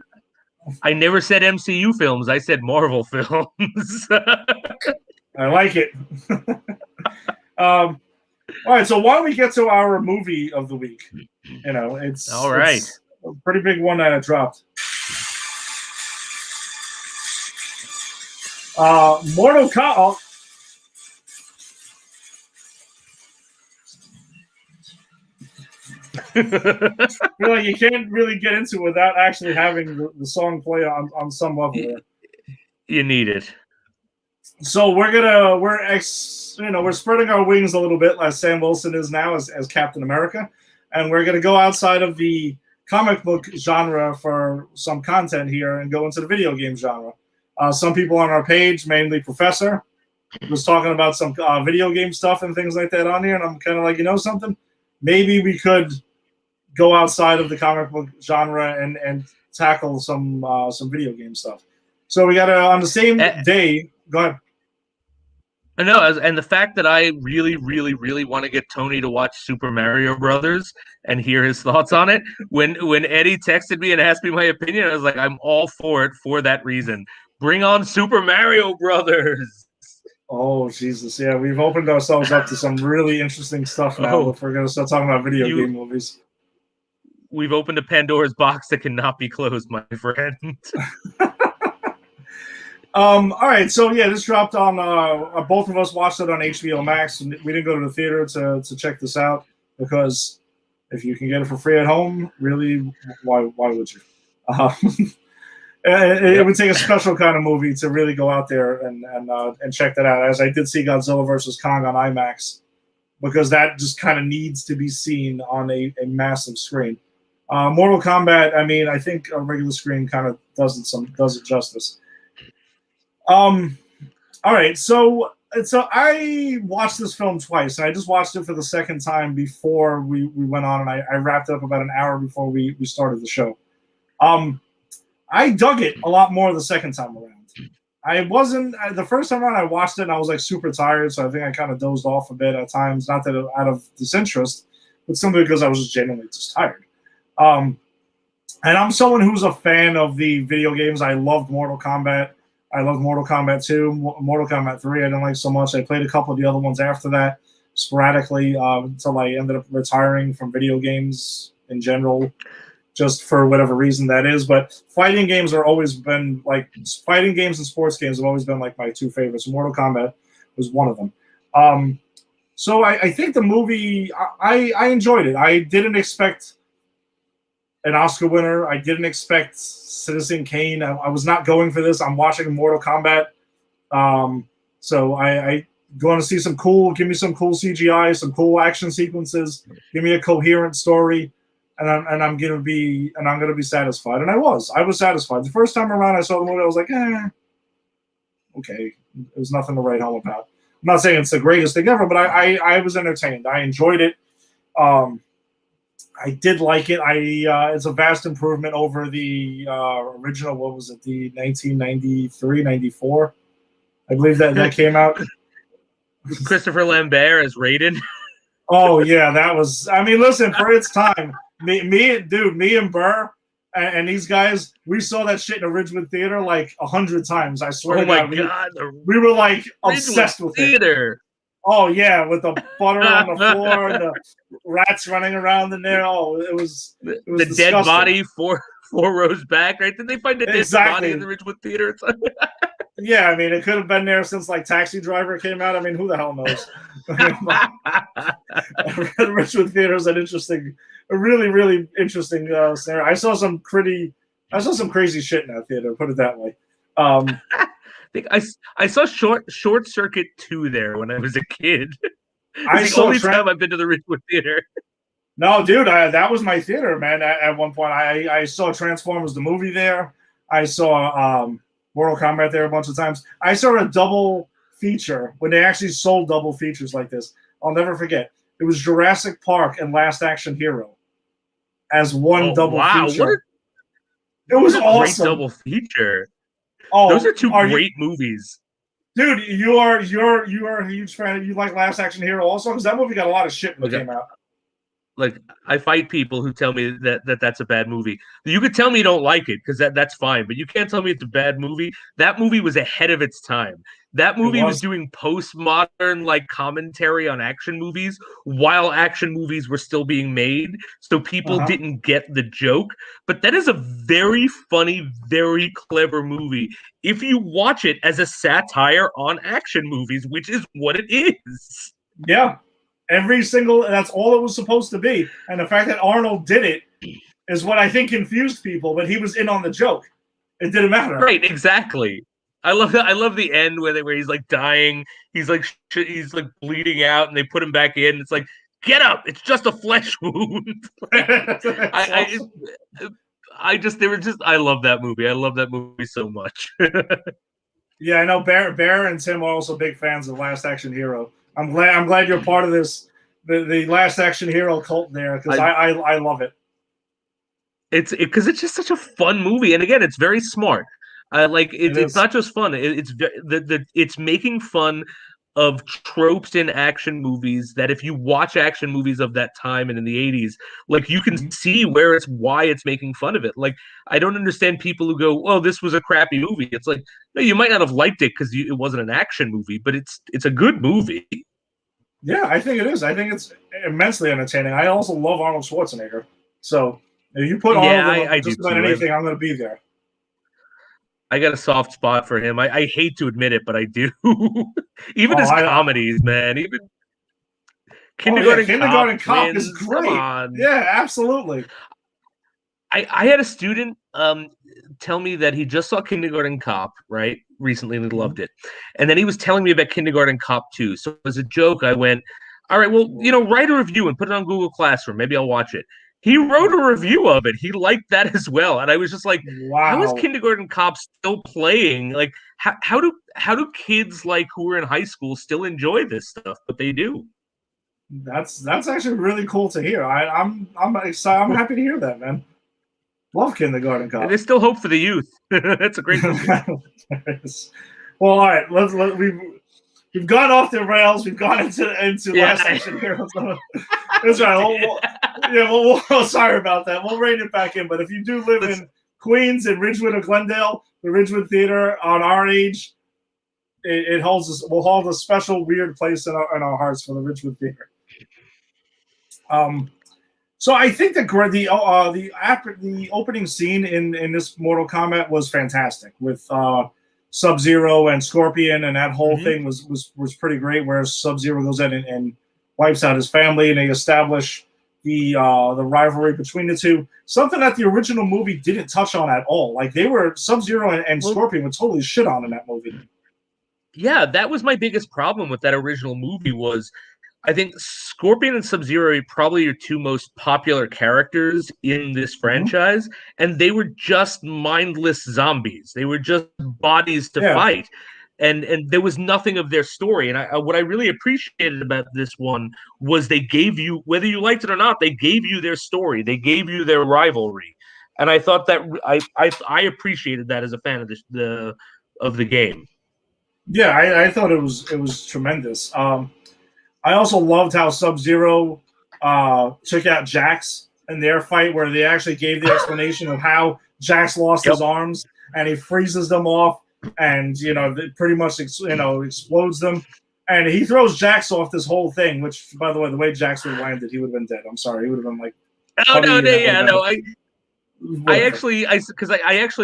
I never said MCU films. I said Marvel films. I like it. All right, so why don't we get to our movie of the week? It's all right. It's a pretty big one that dropped. Mortal Kombat. I feel like you can't really get into it without actually having the song play on some level there. You need it. So we're spreading our wings a little bit, like Sam Wilson is now as Captain America, and we're gonna go outside of the comic book genre for some content here and go into the video game genre. Some people on our page, mainly Professor, was talking about some video game stuff and things like that on here, and I'm kind of like, something? Maybe we could go outside of the comic book genre and tackle some video game stuff. So we got to, on the same day, go ahead. I know, and the fact that I really, really, really want to get Tony to watch Super Mario Brothers and hear his thoughts on it. When Eddie texted me and asked me my opinion, I was like, I'm all for it for that reason. Bring on Super Mario Brothers. Oh, Jesus. Yeah, we've opened ourselves up to some really interesting stuff now if we're going to start talking about video game movies. We've opened a Pandora's box that cannot be closed, my friend. All right, so yeah, this dropped on. Both of us watched it on HBO Max. We didn't go to the theater to check this out because if you can get it for free at home, really, why would you? It would take a special kind of movie to really go out there and check that out. As I did see Godzilla vs. Kong on IMAX, because that just kind of needs to be seen on a massive screen. Mortal Kombat, I mean, I think a regular screen kind of does it justice. All right, so I watched this film twice, and I just watched it for the second time before we went on, and I wrapped it up about an hour before we started the show. I dug it a lot more the second time around. I wasn't the first time around. I watched it, and I was like super tired, so I think I kind of dozed off a bit at times. Not that out of disinterest, but simply because I was just genuinely just tired. And I'm someone who's a fan of the video games. I loved Mortal Kombat. I loved Mortal Kombat 2, Mortal Kombat 3. I didn't like so much. I played a couple of the other ones after that, sporadically, until I ended up retiring from video games in general, just for whatever reason that is. But fighting games have always been fighting games and sports games have always been like my two favorites. Mortal Kombat was one of them. So I think the movie, I enjoyed it. I didn't expect an Oscar winner. I didn't expect Citizen Kane. I was not going for this. I'm watching Mortal Kombat. So I going to see give me some cool CGI, some cool action sequences, give me a coherent story, and I'm gonna be satisfied. And I was satisfied. The first time around I saw the movie, I was like, okay. There's nothing to write home about. I'm not saying it's the greatest thing ever, but I was entertained. I enjoyed it. I did like it. It's a vast improvement over the original. What was it? The 1993, 94. I believe that came out. Christopher Lambert as Raiden. Oh yeah, that was. I mean, listen, for its time, me and Burr and these guys, we saw that shit in a Ridgewood Theater like 100 times. I swear. Oh my god, we were like obsessed with theater. It. Oh yeah, with the butter on the floor and the rats running around in there. Oh, it was the disgusting. Dead body four rows back. Right? Did they find a dead body in the Ridgewood Theater? Yeah, I mean, it could have been there since like Taxi Driver came out. I mean, who the hell knows? Ridgewood Theater is a really, really interesting scenario. I saw some crazy shit in that theater. Put it that way. I think I saw Short Circuit 2 there when I was a kid. It's the only time I've been to the Ridgewood Theater. No, dude, that was my theater, man. At one point, I saw Transformers the movie there. I saw Mortal Kombat there a bunch of times. I saw a double feature when they actually sold double features like this. I'll never forget. It was Jurassic Park and Last Action Hero as one double feature. It was awesome. Great double feature. Oh, those are two great movies. Dude, you are a huge fan. You like Last Action Hero also? Because that movie got a lot of shit when it came out. Like, I fight people who tell me that's a bad movie. You could tell me you don't like it because that's fine, but you can't tell me it's a bad movie. That movie was ahead of its time. That movie was doing postmodern like commentary on action movies while action movies were still being made, so people didn't get the joke. But that is a very funny, very clever movie if you watch it as a satire on action movies, which is what it is. Yeah. That's all it was supposed to be. And the fact that Arnold did it is what I think confused people, but he was in on the joke. It didn't matter. Right, exactly. I love the end where he's like dying. He's like bleeding out, and they put him back in. It's like, get up! It's just a flesh wound. I love that movie. I love that movie so much. Yeah, I know. Bear and Tim are also big fans of Last Action Hero. I'm glad you're part of this the Last Action Hero cult there, because I love it. It's just such a fun movie, and again, it's very smart. It's not just fun. It's making fun of tropes in action movies that if you watch action movies of that time and in the 80s, like you can see why it's making fun of it. Like, I don't understand people who go, "Oh, this was a crappy movie." It's like, no, you might not have liked it because it wasn't an action movie, but it's a good movie. Yeah, I think it is. I think it's immensely entertaining. I also love Arnold Schwarzenegger. So if you put Arnold in just about anything, I'm going to be there. I got a soft spot for him. I hate to admit it, but I do. Even his comedies, man. Even Kindergarten Cop is great. Yeah, absolutely. I had a student tell me that he just saw Kindergarten Cop, right, recently, and he loved it. And then he was telling me about Kindergarten Cop 2. So as a joke, I went, all right, well, write a review and put it on Google Classroom. Maybe I'll watch it. He wrote a review of it. He liked that as well. And I was just like, wow, how is Kindergarten Cop still playing? Like, how do kids like who are in high school still enjoy this stuff? But they do. That's actually really cool to hear. I'm excited. I'm happy to hear that, man. Love Kindergarten Cop. There's still hope for the youth. That's a great movie. Well, all right. We've gone off the rails. We've gone into Last Action Hero. That's right. Sorry about that. We'll rein it back in. But if you do live in Queens and Ridgewood or Glendale, the Ridgewood Theater on our age, will hold a special weird place in our hearts for the Ridgewood Theater. So I think the opening scene in this Mortal Kombat was fantastic with Sub-Zero and Scorpion, and that whole thing was pretty great. Where Sub-Zero goes in and wipes out his family, and they establish the rivalry between the two. Something that the original movie didn't touch on at all. Like Sub-Zero and Scorpion were totally shit on in that movie. Yeah, that was my biggest problem with that original movie was I think Scorpion and Sub-Zero are probably your two most popular characters in this franchise, and they were just mindless zombies. They were just bodies to fight, and there was nothing of their story. And what I really appreciated about this one was they gave you, whether you liked it or not, they gave you their story. They gave you their rivalry, and I thought that I appreciated that as a fan of the game. Yeah, I thought it was tremendous. I also loved how Sub-Zero took out Jax in their fight, where they actually gave the explanation of how Jax lost his arms, and he freezes them off, and pretty much explodes them, and he throws Jax off this whole thing. Which, by the way, the way Jax would have landed, he would have been dead. I'm sorry, he would have been like. I actually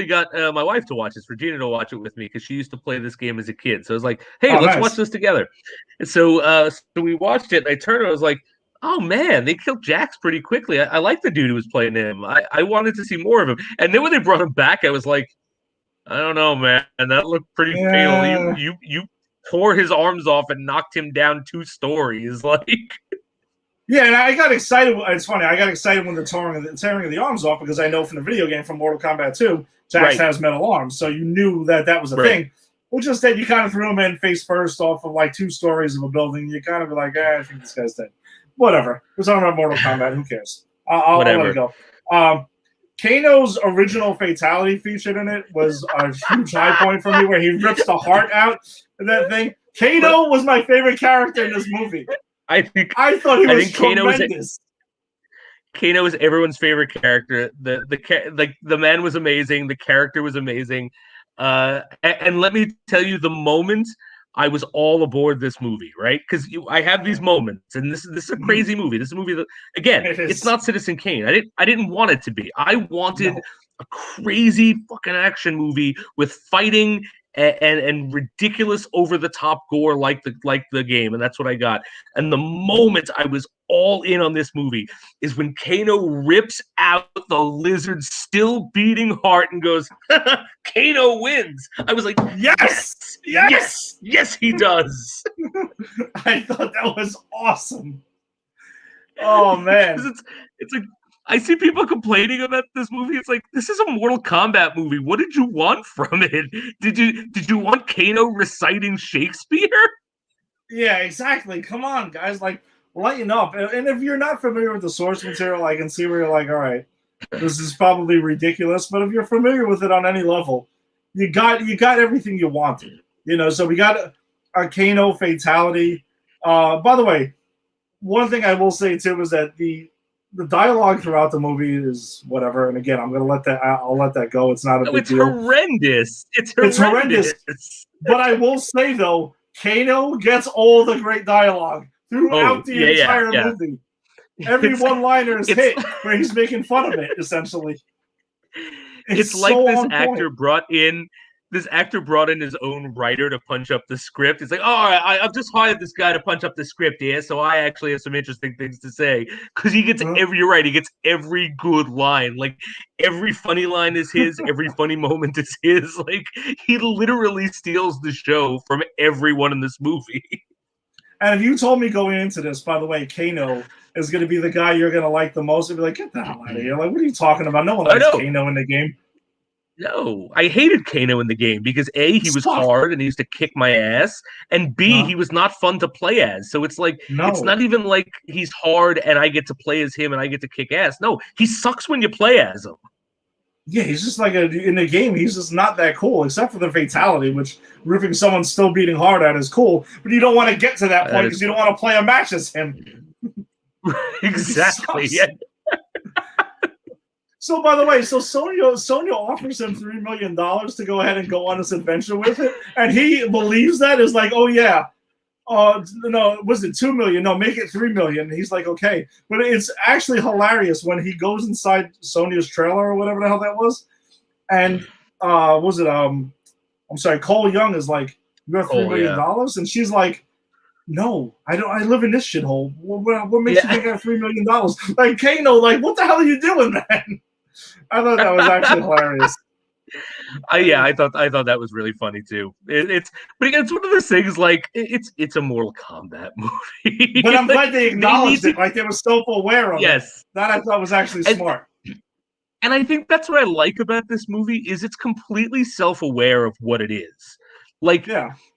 got my wife to watch this, Regina to watch it with me, because she used to play this game as a kid. So I was like, hey, let's watch this together. And so we watched it, and I turned and I was like, oh man, they killed Jax pretty quickly. I like the dude who was playing him. I wanted to see more of him. And then when they brought him back, I was like, I don't know, man. And that looked pretty fatal. You tore his arms off and knocked him down 2 stories. Like, yeah, and I got excited. It's funny. I got excited when the tearing of the arms off, because I know from the video game from Mortal Kombat 2, Jax has metal arms, so you knew that was a thing. Well, just that you kind of threw him in face first off of like 2 stories of a building. You kind of be like, I think this guy's dead. Whatever. We're talking about Mortal Kombat. Who cares? I'll let it go. Kano's original fatality featured in it was a huge high point for me, where he rips the heart out of that thing. Kano was my favorite character in this movie. I thought he was tremendous. Kano is everyone's favorite character. The man was amazing. The character was amazing. And let me tell you, the moment I was all aboard this movie, right? Because I have these moments, and this is a crazy movie. This is a movie that, again, it's not Citizen Kane. I didn't want it to be. I wanted a crazy fucking action movie with fighting and ridiculous over the top gore like the game, and that's what I got. And the moment I was all in on this movie is when Kano rips out the lizard's still beating heart and goes, Kano wins. I was like, yes, he does. I thought that was awesome. Oh man, it's like, I see people complaining about this movie. It's like, this is a Mortal Kombat movie. What did you want from it? Did you want Kano reciting Shakespeare? Yeah, exactly. Come on, guys. Like, lighten up. And if you're not familiar with the source material, I can see where you're like, all right, this is probably ridiculous. But if you're familiar with it on any level, you got everything you wanted. So we got a Kano fatality. By the way, one thing I will say too is that the dialogue throughout the movie is whatever, and again, I'll let that go. It's not a big deal. Horrendous. It's horrendous. But I will say though, Kano gets all the great dialogue throughout the entire movie. Every one-liner is hit where he's making fun of it. Essentially, it's like so this actor brought in his own writer to punch up the script. It's like, I've just hired this guy to punch up the script here, so I actually have some interesting things to say. Because he gets you're right, he gets every good line. Like, every funny line is his, every funny moment is his. Like, he literally steals the show from everyone in this movie. And if you told me going into this, by the way, Kano is going to be the guy you're going to like the most, I'd be like, get the hell out of here. Like, what are you talking about? No one likes Kano in the game. No, I hated Kano in the game because A, he was hard and he used to kick my ass, and B, he was not fun to play as. So it's like, it's not even like he's hard and I get to play as him and I get to kick ass. No, he sucks when you play as him. Yeah, he's just like in the game, he's just not that cool, except for the fatality, which ripping someone still beating hard at is cool, but you don't want to get to that point because you don't want to play a match as him. Exactly, yeah. So, by the way, Sonya offers him $3 million to go ahead and go on this adventure with it, and he believes that is like, oh yeah, no, was it $2 million? No, make it $3 million. He's like, okay, but it's actually hilarious when he goes inside Sonya's trailer or whatever the hell that was, and Cole Young is like, you got $3 million, and she's like, no, I don't. I live in this shithole. What makes you think I have $3 million? Like, Kano, like, what the hell are you doing, man? I thought that was actually hilarious. I thought that was really funny too. But again, it's one of those things like it's a Mortal Kombat movie. But I'm glad they acknowledged it. Like, they were self-aware of it. That I thought was actually smart. And I think that's what I like about this movie is it's completely self-aware of what it is. Like,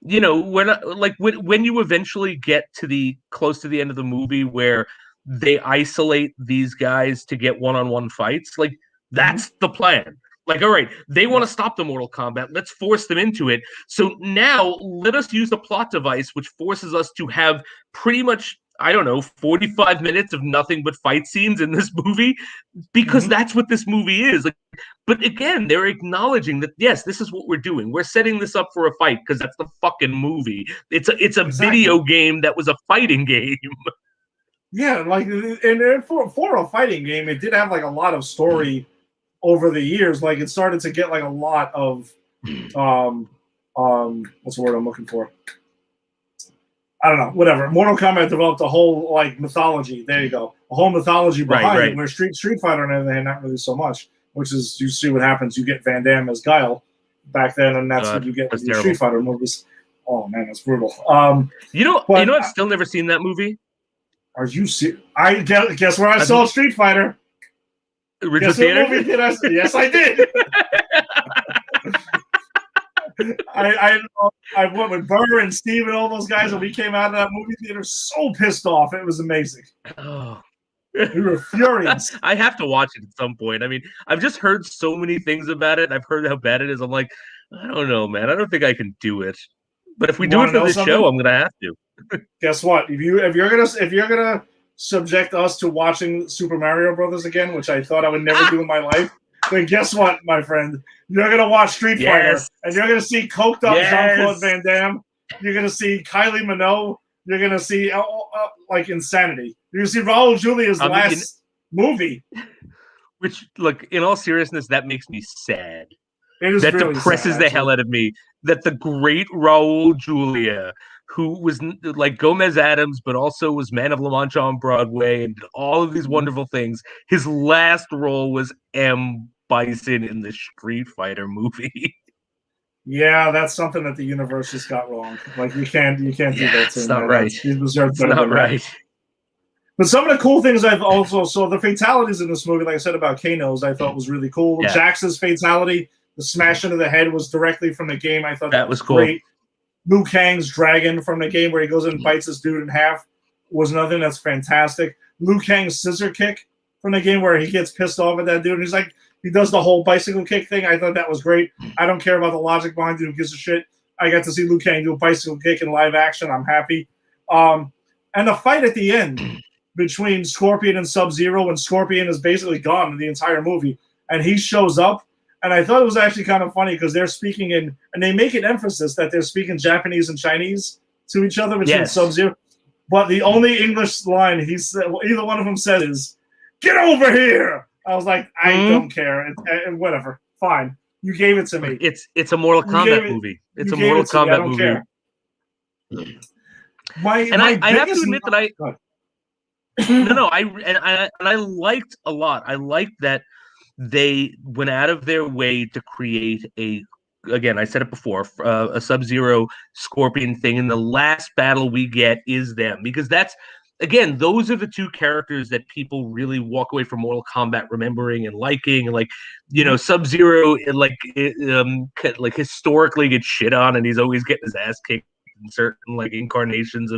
we're not like when you eventually get to close to the end of the movie where they isolate these guys to get one-on-one fights, like that's the plan. Like, all right, they want to stop the Mortal Kombat. Let's force them into it. So now let us use a plot device which forces us to have pretty much, 45 minutes of nothing but fight scenes in this movie because that's what this movie is. Like, but again, they're acknowledging that, yes, this is what we're doing. We're setting this up for a fight because that's the fucking movie. It's a video game that was a fighting game. Yeah, like, and for a fighting game, it did have like a lot of story over the years. Like, it started to get like a lot of what's the word I'm looking for? I don't know, whatever. Mortal Kombat developed a whole like mythology. There you go, a whole mythology behind it. Where Street Fighter and everything, not really so much. Which is, you see what happens. You get Van Damme as Guile back then, and that's what you get with the Street Fighter movies. Oh man, that's brutal. I've still never seen that movie. Are you serious? I guess where I saw Street Fighter. Original theater? Movie did I see? Yes, I did. I went with Burr and Steve and all those guys, and we came out of that movie theater so pissed off. It was amazing. Oh. We were furious. I have to watch it at some point. I mean, I've just heard so many things about it. I've heard how bad it is. I'm like, I don't know, man. I don't think I can do it. But if we do it for this show, I'm gonna have to. Guess what? If you're gonna subject us to watching Super Mario Brothers again, which I thought I would never do in my life, then guess what, my friend? You're gonna watch Street Fighter, and you're gonna see coked up Jean-Claude Van Damme. You're gonna see Kylie Minogue. You're gonna see like insanity. You're gonna see Raul Julia's last movie. Which, look, in all seriousness, that makes me sad. It is that really depresses sad, the hell out of me that the great Raul Julia, who was like Gomez Adams, but also was Man of La Mancha on Broadway and did all of these wonderful things, his last role was M. Bison in the Street Fighter movie. Yeah, that's something that the universe just got wrong. Like you can't do that to him. It's not right. He deserves It's better not than that. right. But some of the cool things I've also saw the fatalities in this movie, like I said about Kano's, I thought was really cool. Yeah. Jax's fatality, the smash into the head, was directly from the game. I thought That was cool. great. Liu Kang's dragon from the game, where he goes in and bites this dude in half, was another thing that's fantastic. Liu Kang's scissor kick from the game, where he gets pissed off at that dude, and he's like, he does the whole bicycle kick thing. I thought that was great. I don't care about the logic behind it. Who gives a shit? I got to see Liu Kang do a bicycle kick in live action. I'm happy. And the fight at the end between Scorpion and Sub-Zero, when Scorpion is basically gone in the entire movie, and he shows up, and I thought it was actually kind of funny because they're speaking in, and they make an emphasis that they're speaking Japanese and Chinese to each other between Sub-Zero, but the only English line he said, well, either one of them said is, "Get over here!" I was like, I don't care, whatever, fine. You gave it to me. It's a Mortal Kombat movie. It's a Mortal Kombat movie. I have to admit that I liked a lot. I liked that they went out of their way to create again, I said it before, a Sub-Zero Scorpion thing, and the last battle we get is them, because that's, again, those are the two characters that people really walk away from Mortal Kombat remembering and liking, and like, you know, Sub-Zero like historically gets shit on, and he's always getting his ass kicked in certain like incarnations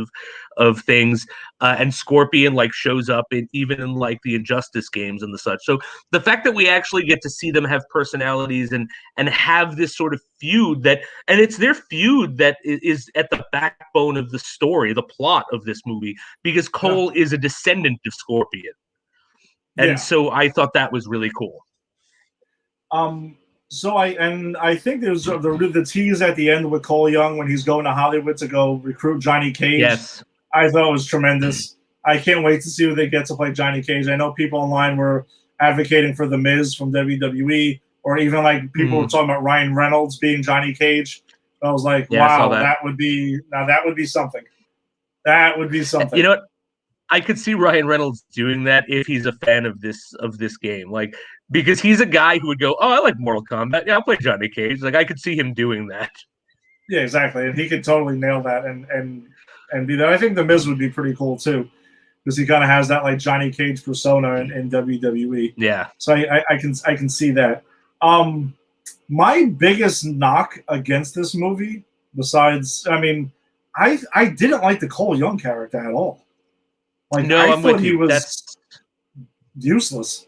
of things, and Scorpion like shows up even in like the Injustice games and the such. So the fact that we actually get to see them have personalities and have this sort of feud and it's their feud that is at the backbone of the story, the plot of this movie, because Cole is a descendant of Scorpion, and so I thought that was really cool. So I think there's the tease at the end with Cole Young when he's going to Hollywood to go recruit Johnny Cage. Yes, I thought it was tremendous. I can't wait to see who they get to play Johnny Cage. I know people online were advocating for The Miz from WWE, or even like people were talking about Ryan Reynolds being Johnny Cage. I was like, wow, that would be something. That would be something. You know what? I could see Ryan Reynolds doing that if he's a fan of this game, like, because he's a guy who would go, "Oh, I like Mortal Kombat. Yeah, I'll play Johnny Cage." Like, I could see him doing that. Yeah, exactly, and he could totally nail that and do that. I think The Miz would be pretty cool too, because he kind of has that like Johnny Cage persona in WWE. Yeah. So I can see that. My biggest knock against this movie, besides, I mean, I didn't like the Cole Young character at all. Like, no, I thought he was useless.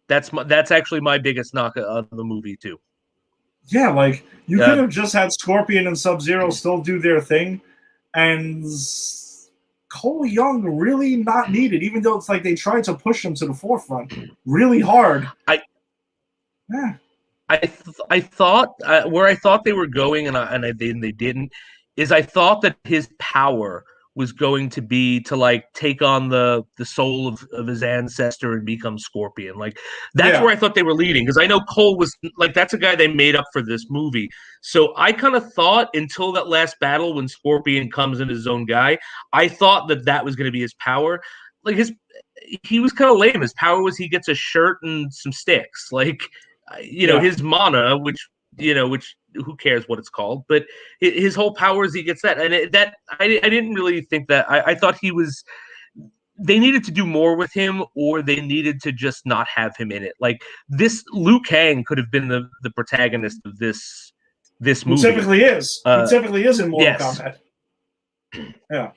That's actually my biggest knock on the movie too. Yeah, like you could have just had Scorpion and Sub-Zero still do their thing, and Cole Young really not needed, even though it's like they tried to push him to the forefront really hard. I thought where I thought they were going, and they didn't, is I thought that his power was going to be to like take on the soul of his ancestor and become Scorpion. Like, that's where I thought they were leading, because I know Cole was like, that's a guy they made up for this movie. So I kind of thought, until that last battle when Scorpion comes in his own guy, I thought that was going to be his power. Like, he was kind of lame. His power was he gets a shirt and some sticks. Like, you know, his mana, which who cares what it's called, but his whole power is he gets that. And I didn't really think that. I thought they needed to do more with him, or they needed to just not have him in it. Like, this Liu Kang could have been the protagonist of this movie. He typically is. He typically is in Mortal Kombat. Yeah.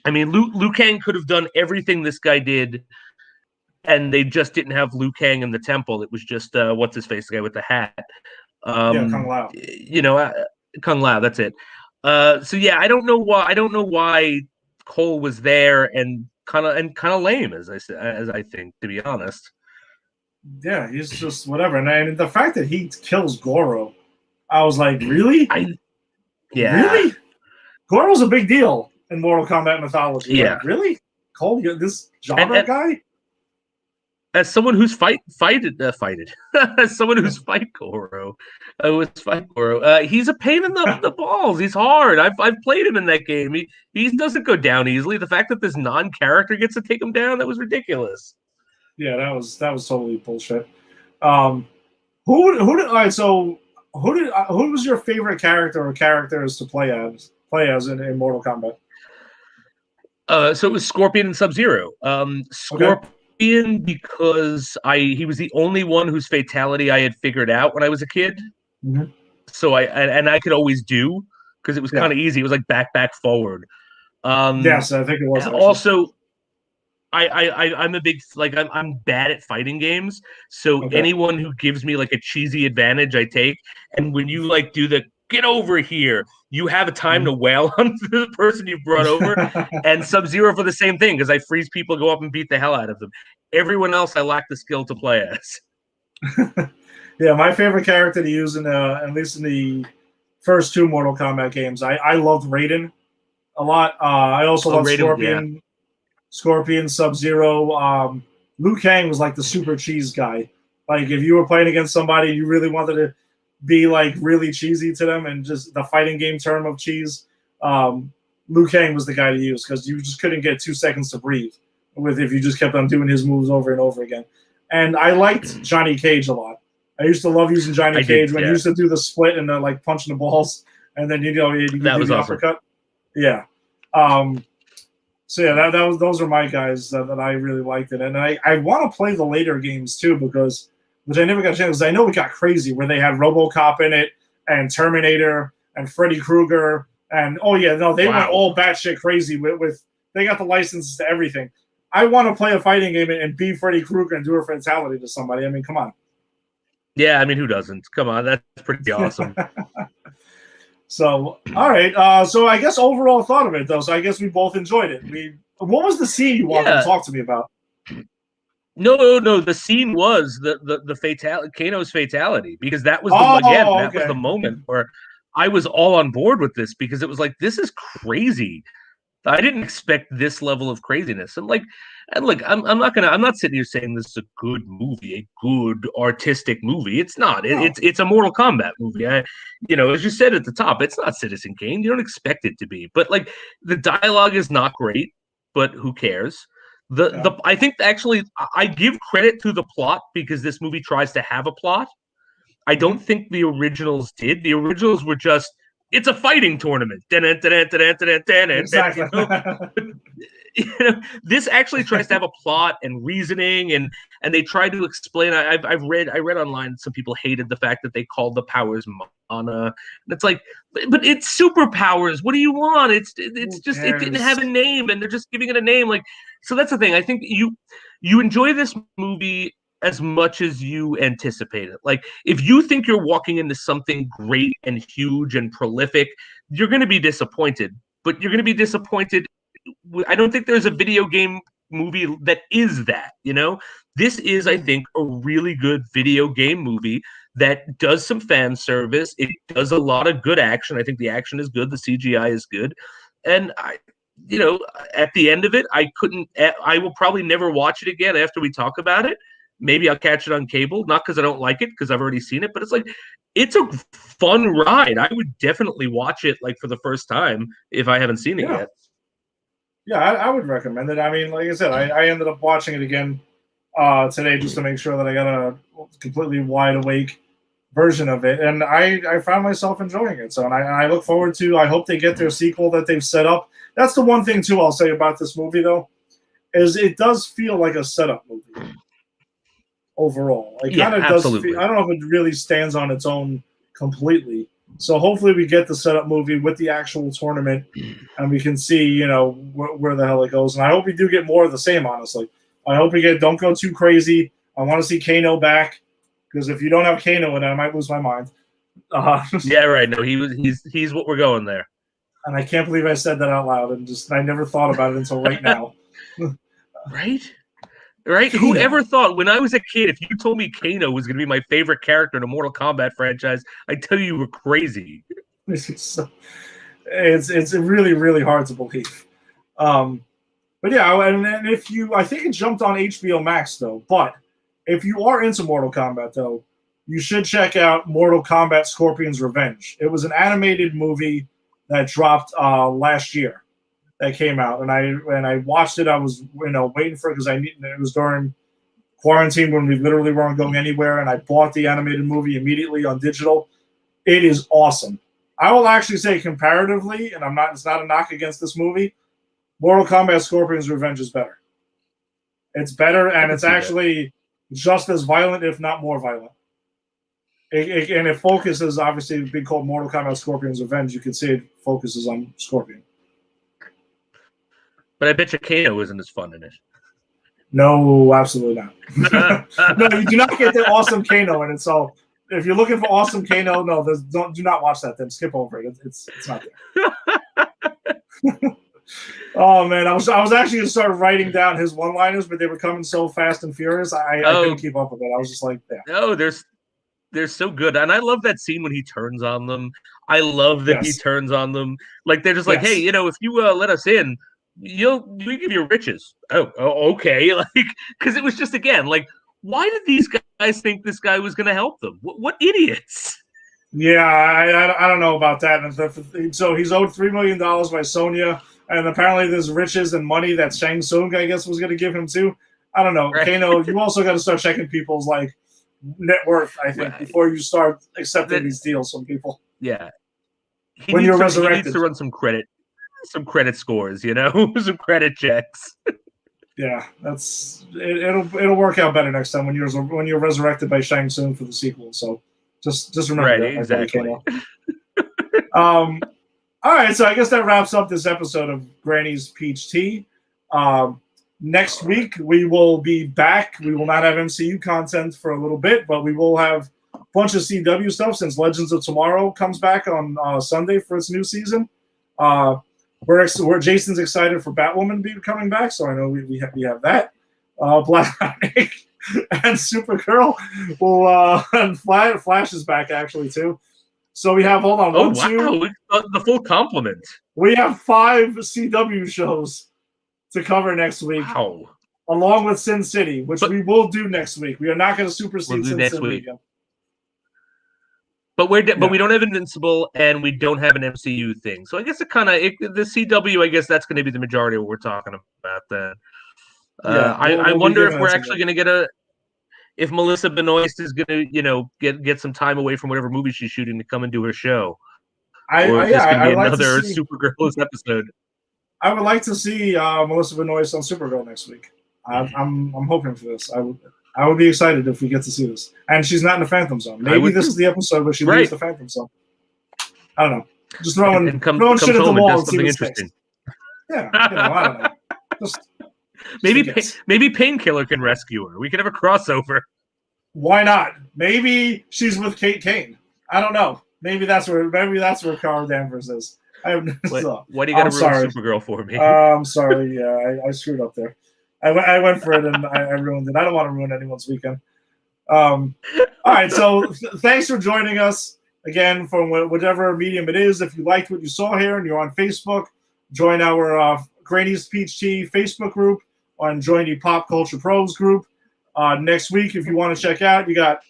I mean, Liu Kang could have done everything this guy did, and they just didn't have Liu Kang in the temple. It was just what's his face, the guy with the hat. Kung Lao. You know, Kung Lao. That's it. So yeah, I don't know why Cole was there and kind of lame, as I think, to be honest. Yeah, he's just whatever. And the fact that he kills Goro, I was like, really? Really? Goro's a big deal in Mortal Kombat mythology. Yeah. Like, really? Cole, this genre guy? As someone who's fighted, as someone who's fight Goro, he's a pain in the balls. He's hard. I've played him in that game. He doesn't go down easily. The fact that this non-character gets to take him down, that was ridiculous. Yeah, that was totally bullshit. Who did all right? So who was your favorite character or characters to play as in Mortal Kombat? So it was Scorpion and Sub-Zero. Scorpion because he was the only one whose fatality I had figured out when I was a kid. Mm-hmm. So I could always do because it was kind of easy. It was like back forward. Yes, I think it was. Also, I'm a big I'm bad at fighting games. So anyone who gives me like a cheesy advantage, I take. And when you like do the get over here, you have a time to wail on the person you brought over. And Sub-Zero for the same thing because I freeze people, go up and beat the hell out of them. Everyone else, I lack the skill to play as. Yeah, my favorite character to use at least in the first two Mortal Kombat games, I loved Raiden a lot. I also loved Raiden, Scorpion, Scorpion, Sub-Zero. Liu Kang was like the super cheese guy. Like if you were playing against somebody and you really wanted to be like really cheesy to them and just the fighting game term of cheese, Liu Kang was the guy to use because you just couldn't get 2 seconds to breathe if you just kept on doing his moves over and over again. And I liked Johnny Cage a lot. I used to love using Johnny Cage when he used to do the split and like punching the balls, and then you do the uppercut. Yeah. So yeah, those are my guys that I really liked it, and I want to play the later games too which I never got a chance. Because I know it got crazy where they had RoboCop in it and Terminator and Freddy Krueger and they went all batshit crazy with they got the licenses to everything. I want to play a fighting game and be Freddy Krueger and do a fatality to somebody. I mean, come on. Yeah, I mean, who doesn't? Come on, that's pretty awesome. So, all right. So I guess overall thought of it, though. So I guess we both enjoyed it. What was the scene you wanted to talk to me about? No. The scene was the fatality, Kano's fatality, because that was that was the moment where I was all on board with this because it was like, this is crazy. I didn't expect this level of craziness. And look, I'm not sitting here saying this is a good movie, a good artistic movie. It's not. It's a Mortal Kombat movie. As you said at the top, it's not Citizen Kane. You don't expect it to be. But like the dialogue is not great, but who cares? I think actually I give credit to the plot because this movie tries to have a plot. I don't think the originals did. The originals were just, it's a fighting tournament. Exactly. This actually tries to have a plot and reasoning, and they try to explain. I read online some people hated the fact that they called the powers mana. And it's like, but it's superpowers. What do you want? It's just it didn't have a name, and they're just giving it a name. Like, so that's the thing. I think you enjoy this movie as much as you anticipate it. Like, if you think you're walking into something great and huge and prolific, you're going to be disappointed. But you're going to be disappointed. I don't think there's a video game movie that is that, This is, I think, a really good video game movie that does some fan service. It does a lot of good action. I think the action is good. The CGI is good. And at the end of it, I will probably never watch it again after we talk about it. Maybe I'll catch it on cable, not because I don't like it, because I've already seen it, but it's like, it's a fun ride. I would definitely watch it like for the first time if I haven't seen it yet. Yeah, I would recommend it. I mean, like I said, I ended up watching it again today just to make sure that I got a completely wide awake version of it, and I found myself enjoying it. So, and I look forward to. I hope they get their sequel that they've set up. That's the one thing too I'll say about this movie though, is it does feel like a setup movie. Overall, it kind of does. I don't know if it really stands on its own completely. So hopefully we get the setup movie with the actual tournament, and we can see, where the hell it goes. And I hope we do get more of the same. Honestly, I hope we don't go too crazy. I want to see Kano back because if you don't have Kano in it, I might lose my mind. Yeah, right. No, he's what we're going there. And I can't believe I said that out loud, and I never thought about it until right now. Right? Kano. Whoever thought, when I was a kid, if you told me Kano was going to be my favorite character in a Mortal Kombat franchise, I'd tell you were crazy. It's really, really hard to believe. But yeah, and if you, I think it jumped on HBO Max though. But if you are into Mortal Kombat though, you should check out Mortal Kombat: Scorpion's Revenge. It was an animated movie that dropped last year. That came out, and I watched it. I was waiting for it because it was during quarantine when we literally weren't going anywhere, and I bought the animated movie immediately on digital. It is awesome. I will actually say comparatively, and it's not a knock against this movie, Mortal Kombat Scorpion's Revenge is better. It's better, and it's actually just as violent, if not more violent. And it focuses, obviously, being called Mortal Kombat Scorpion's Revenge, you can see it focuses on Scorpion. But I bet you Kano isn't as fun in it. No, absolutely not. No, you do not get the awesome Kano in it. So if you're looking for awesome Kano, no, do not watch that. Then skip over it. It's not there. Oh man, I was actually gonna start writing down his one-liners, but they were coming so fast and furious. I couldn't keep up with it. I was just like, yeah. No, they're so good, and I love that scene when he turns on them. I love that he turns on them. Like they're just like, hey, if you let us in, we give you riches. Oh, okay. Like, because it was just, again, like, why did these guys think this guy was going to help them? What idiots? Yeah, I don't know about that. So he's owed $3 million by Sonya, and apparently there's riches and money that Shang Tsung, I guess, was going to give him too. I don't know. Right. Kano, you also got to start checking people's like net worth, I think, before you start accepting these deals from people. Yeah. When you're resurrected. He needs to run some credit scores, some credit checks. Yeah, it'll work out better next time when you're resurrected by Shang Tsung for the sequel. So just remember that. Exactly. All right, so I guess that wraps up this episode of Granny's Peach Tea. Next week we will be back. We will not have MCU content for a little bit, but we will have a bunch of CW stuff since Legends of Tomorrow comes back on Sunday for its new season. Jason's excited for Batwoman coming back, so I know we have that. Black Lightning and Supergirl and Flash is back actually too. So we have the full complement. We have 5 CW shows to cover next week. Wow. Along with Sin City, which we will do next week. We are not going to supersede Sin City again. But we don't have Invincible, and we don't have an MCU thing. So I guess the CW, I guess that's going to be the majority of what we're talking about then. I wonder if we're actually going to get if Melissa Benoist is going to, get some time away from whatever movie she's shooting to come and do her show. Or if this can be another Supergirl episode. I would like to see Melissa Benoist on Supergirl next week. I'm hoping for this. I would be excited if we get to see this. And she's not in the Phantom Zone. Maybe this is the episode where she leaves the Phantom Zone. I don't know. Just throwing shit at the wall and see what's interesting. Yeah, I don't know. Just maybe Painkiller can rescue her. We can have a crossover. Why not? Maybe she's with Kate Kane. I don't know. Maybe that's where Cara Danvers is. Why do you got to ruin Supergirl for me? I'm sorry. Yeah, I screwed up there. I went for it and I ruined it. I don't want to ruin anyone's weekend. All right, so thanks for joining us again from whatever medium it is. If you liked what you saw here and you're on Facebook, join our Granny's Peach Tea Facebook group and join the Pop Culture Pros group. Next week, if you want to check out, you got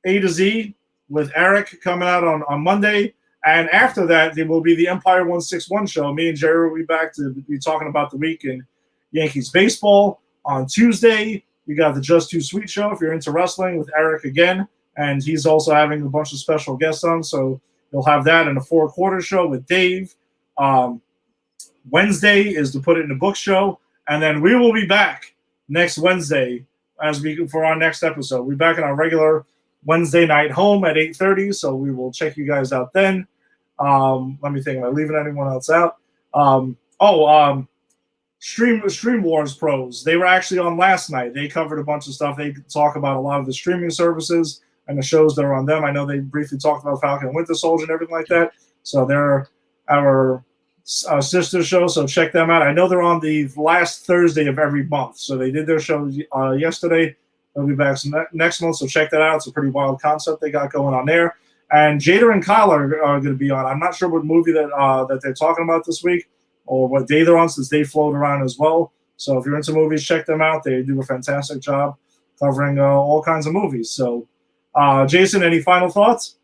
A to Z with Eric coming out on Monday. And after that, there will be the Empire 161 show. Me and Jerry will be back to be talking about the week in Yankees baseball. On Tuesday, we got the Just Too Sweet show if you're into wrestling with Eric again. And he's also having a bunch of special guests on. So you'll have that in a 4-quarter show with Dave. Wednesday is the Put It in the Book show. And then we will be back next Wednesday for our next episode. We'll be back in our regular Wednesday night home at 8:30. So we will check you guys out then. Let me think. Am I leaving anyone else out? Stream Wars Pros. They were actually on last night. They covered a bunch of stuff. They talk about a lot of the streaming services and the shows that are on them. I know they briefly talked about Falcon and Winter Soldier and everything like that. So they're our sister show. So check them out. I know they're on the last Thursday of every month. So they did their show yesterday. They'll be back next month. So check that out. It's a pretty wild concept they got going on there. And Jada and Kyle are going to be on. I'm not sure what movie that they're talking about this week or what day they're on since they float around as well. So if you're into movies, check them out. They do a fantastic job covering all kinds of movies. So, Jason, any final thoughts?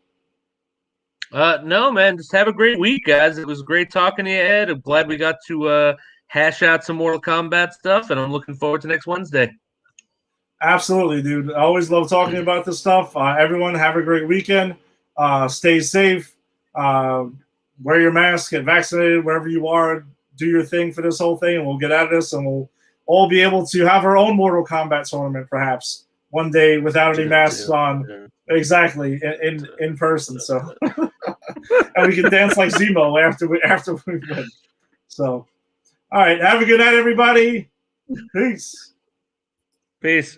No, man. Just have a great week, guys. It was great talking to you, Ed. I'm glad we got to hash out some Mortal Kombat stuff, and I'm looking forward to next Wednesday. Absolutely, dude. I always love talking about this stuff. Everyone, have a great weekend. Stay safe. Wear your mask. Get vaccinated wherever you are. Do your thing for this whole thing, and we'll get out of this, and we'll all be able to have our own Mortal Kombat tournament, perhaps one day without any masks on. Exactly, in person. So, and we can dance like Zemo after we win. So, all right. Have a good night, everybody. Peace. Peace.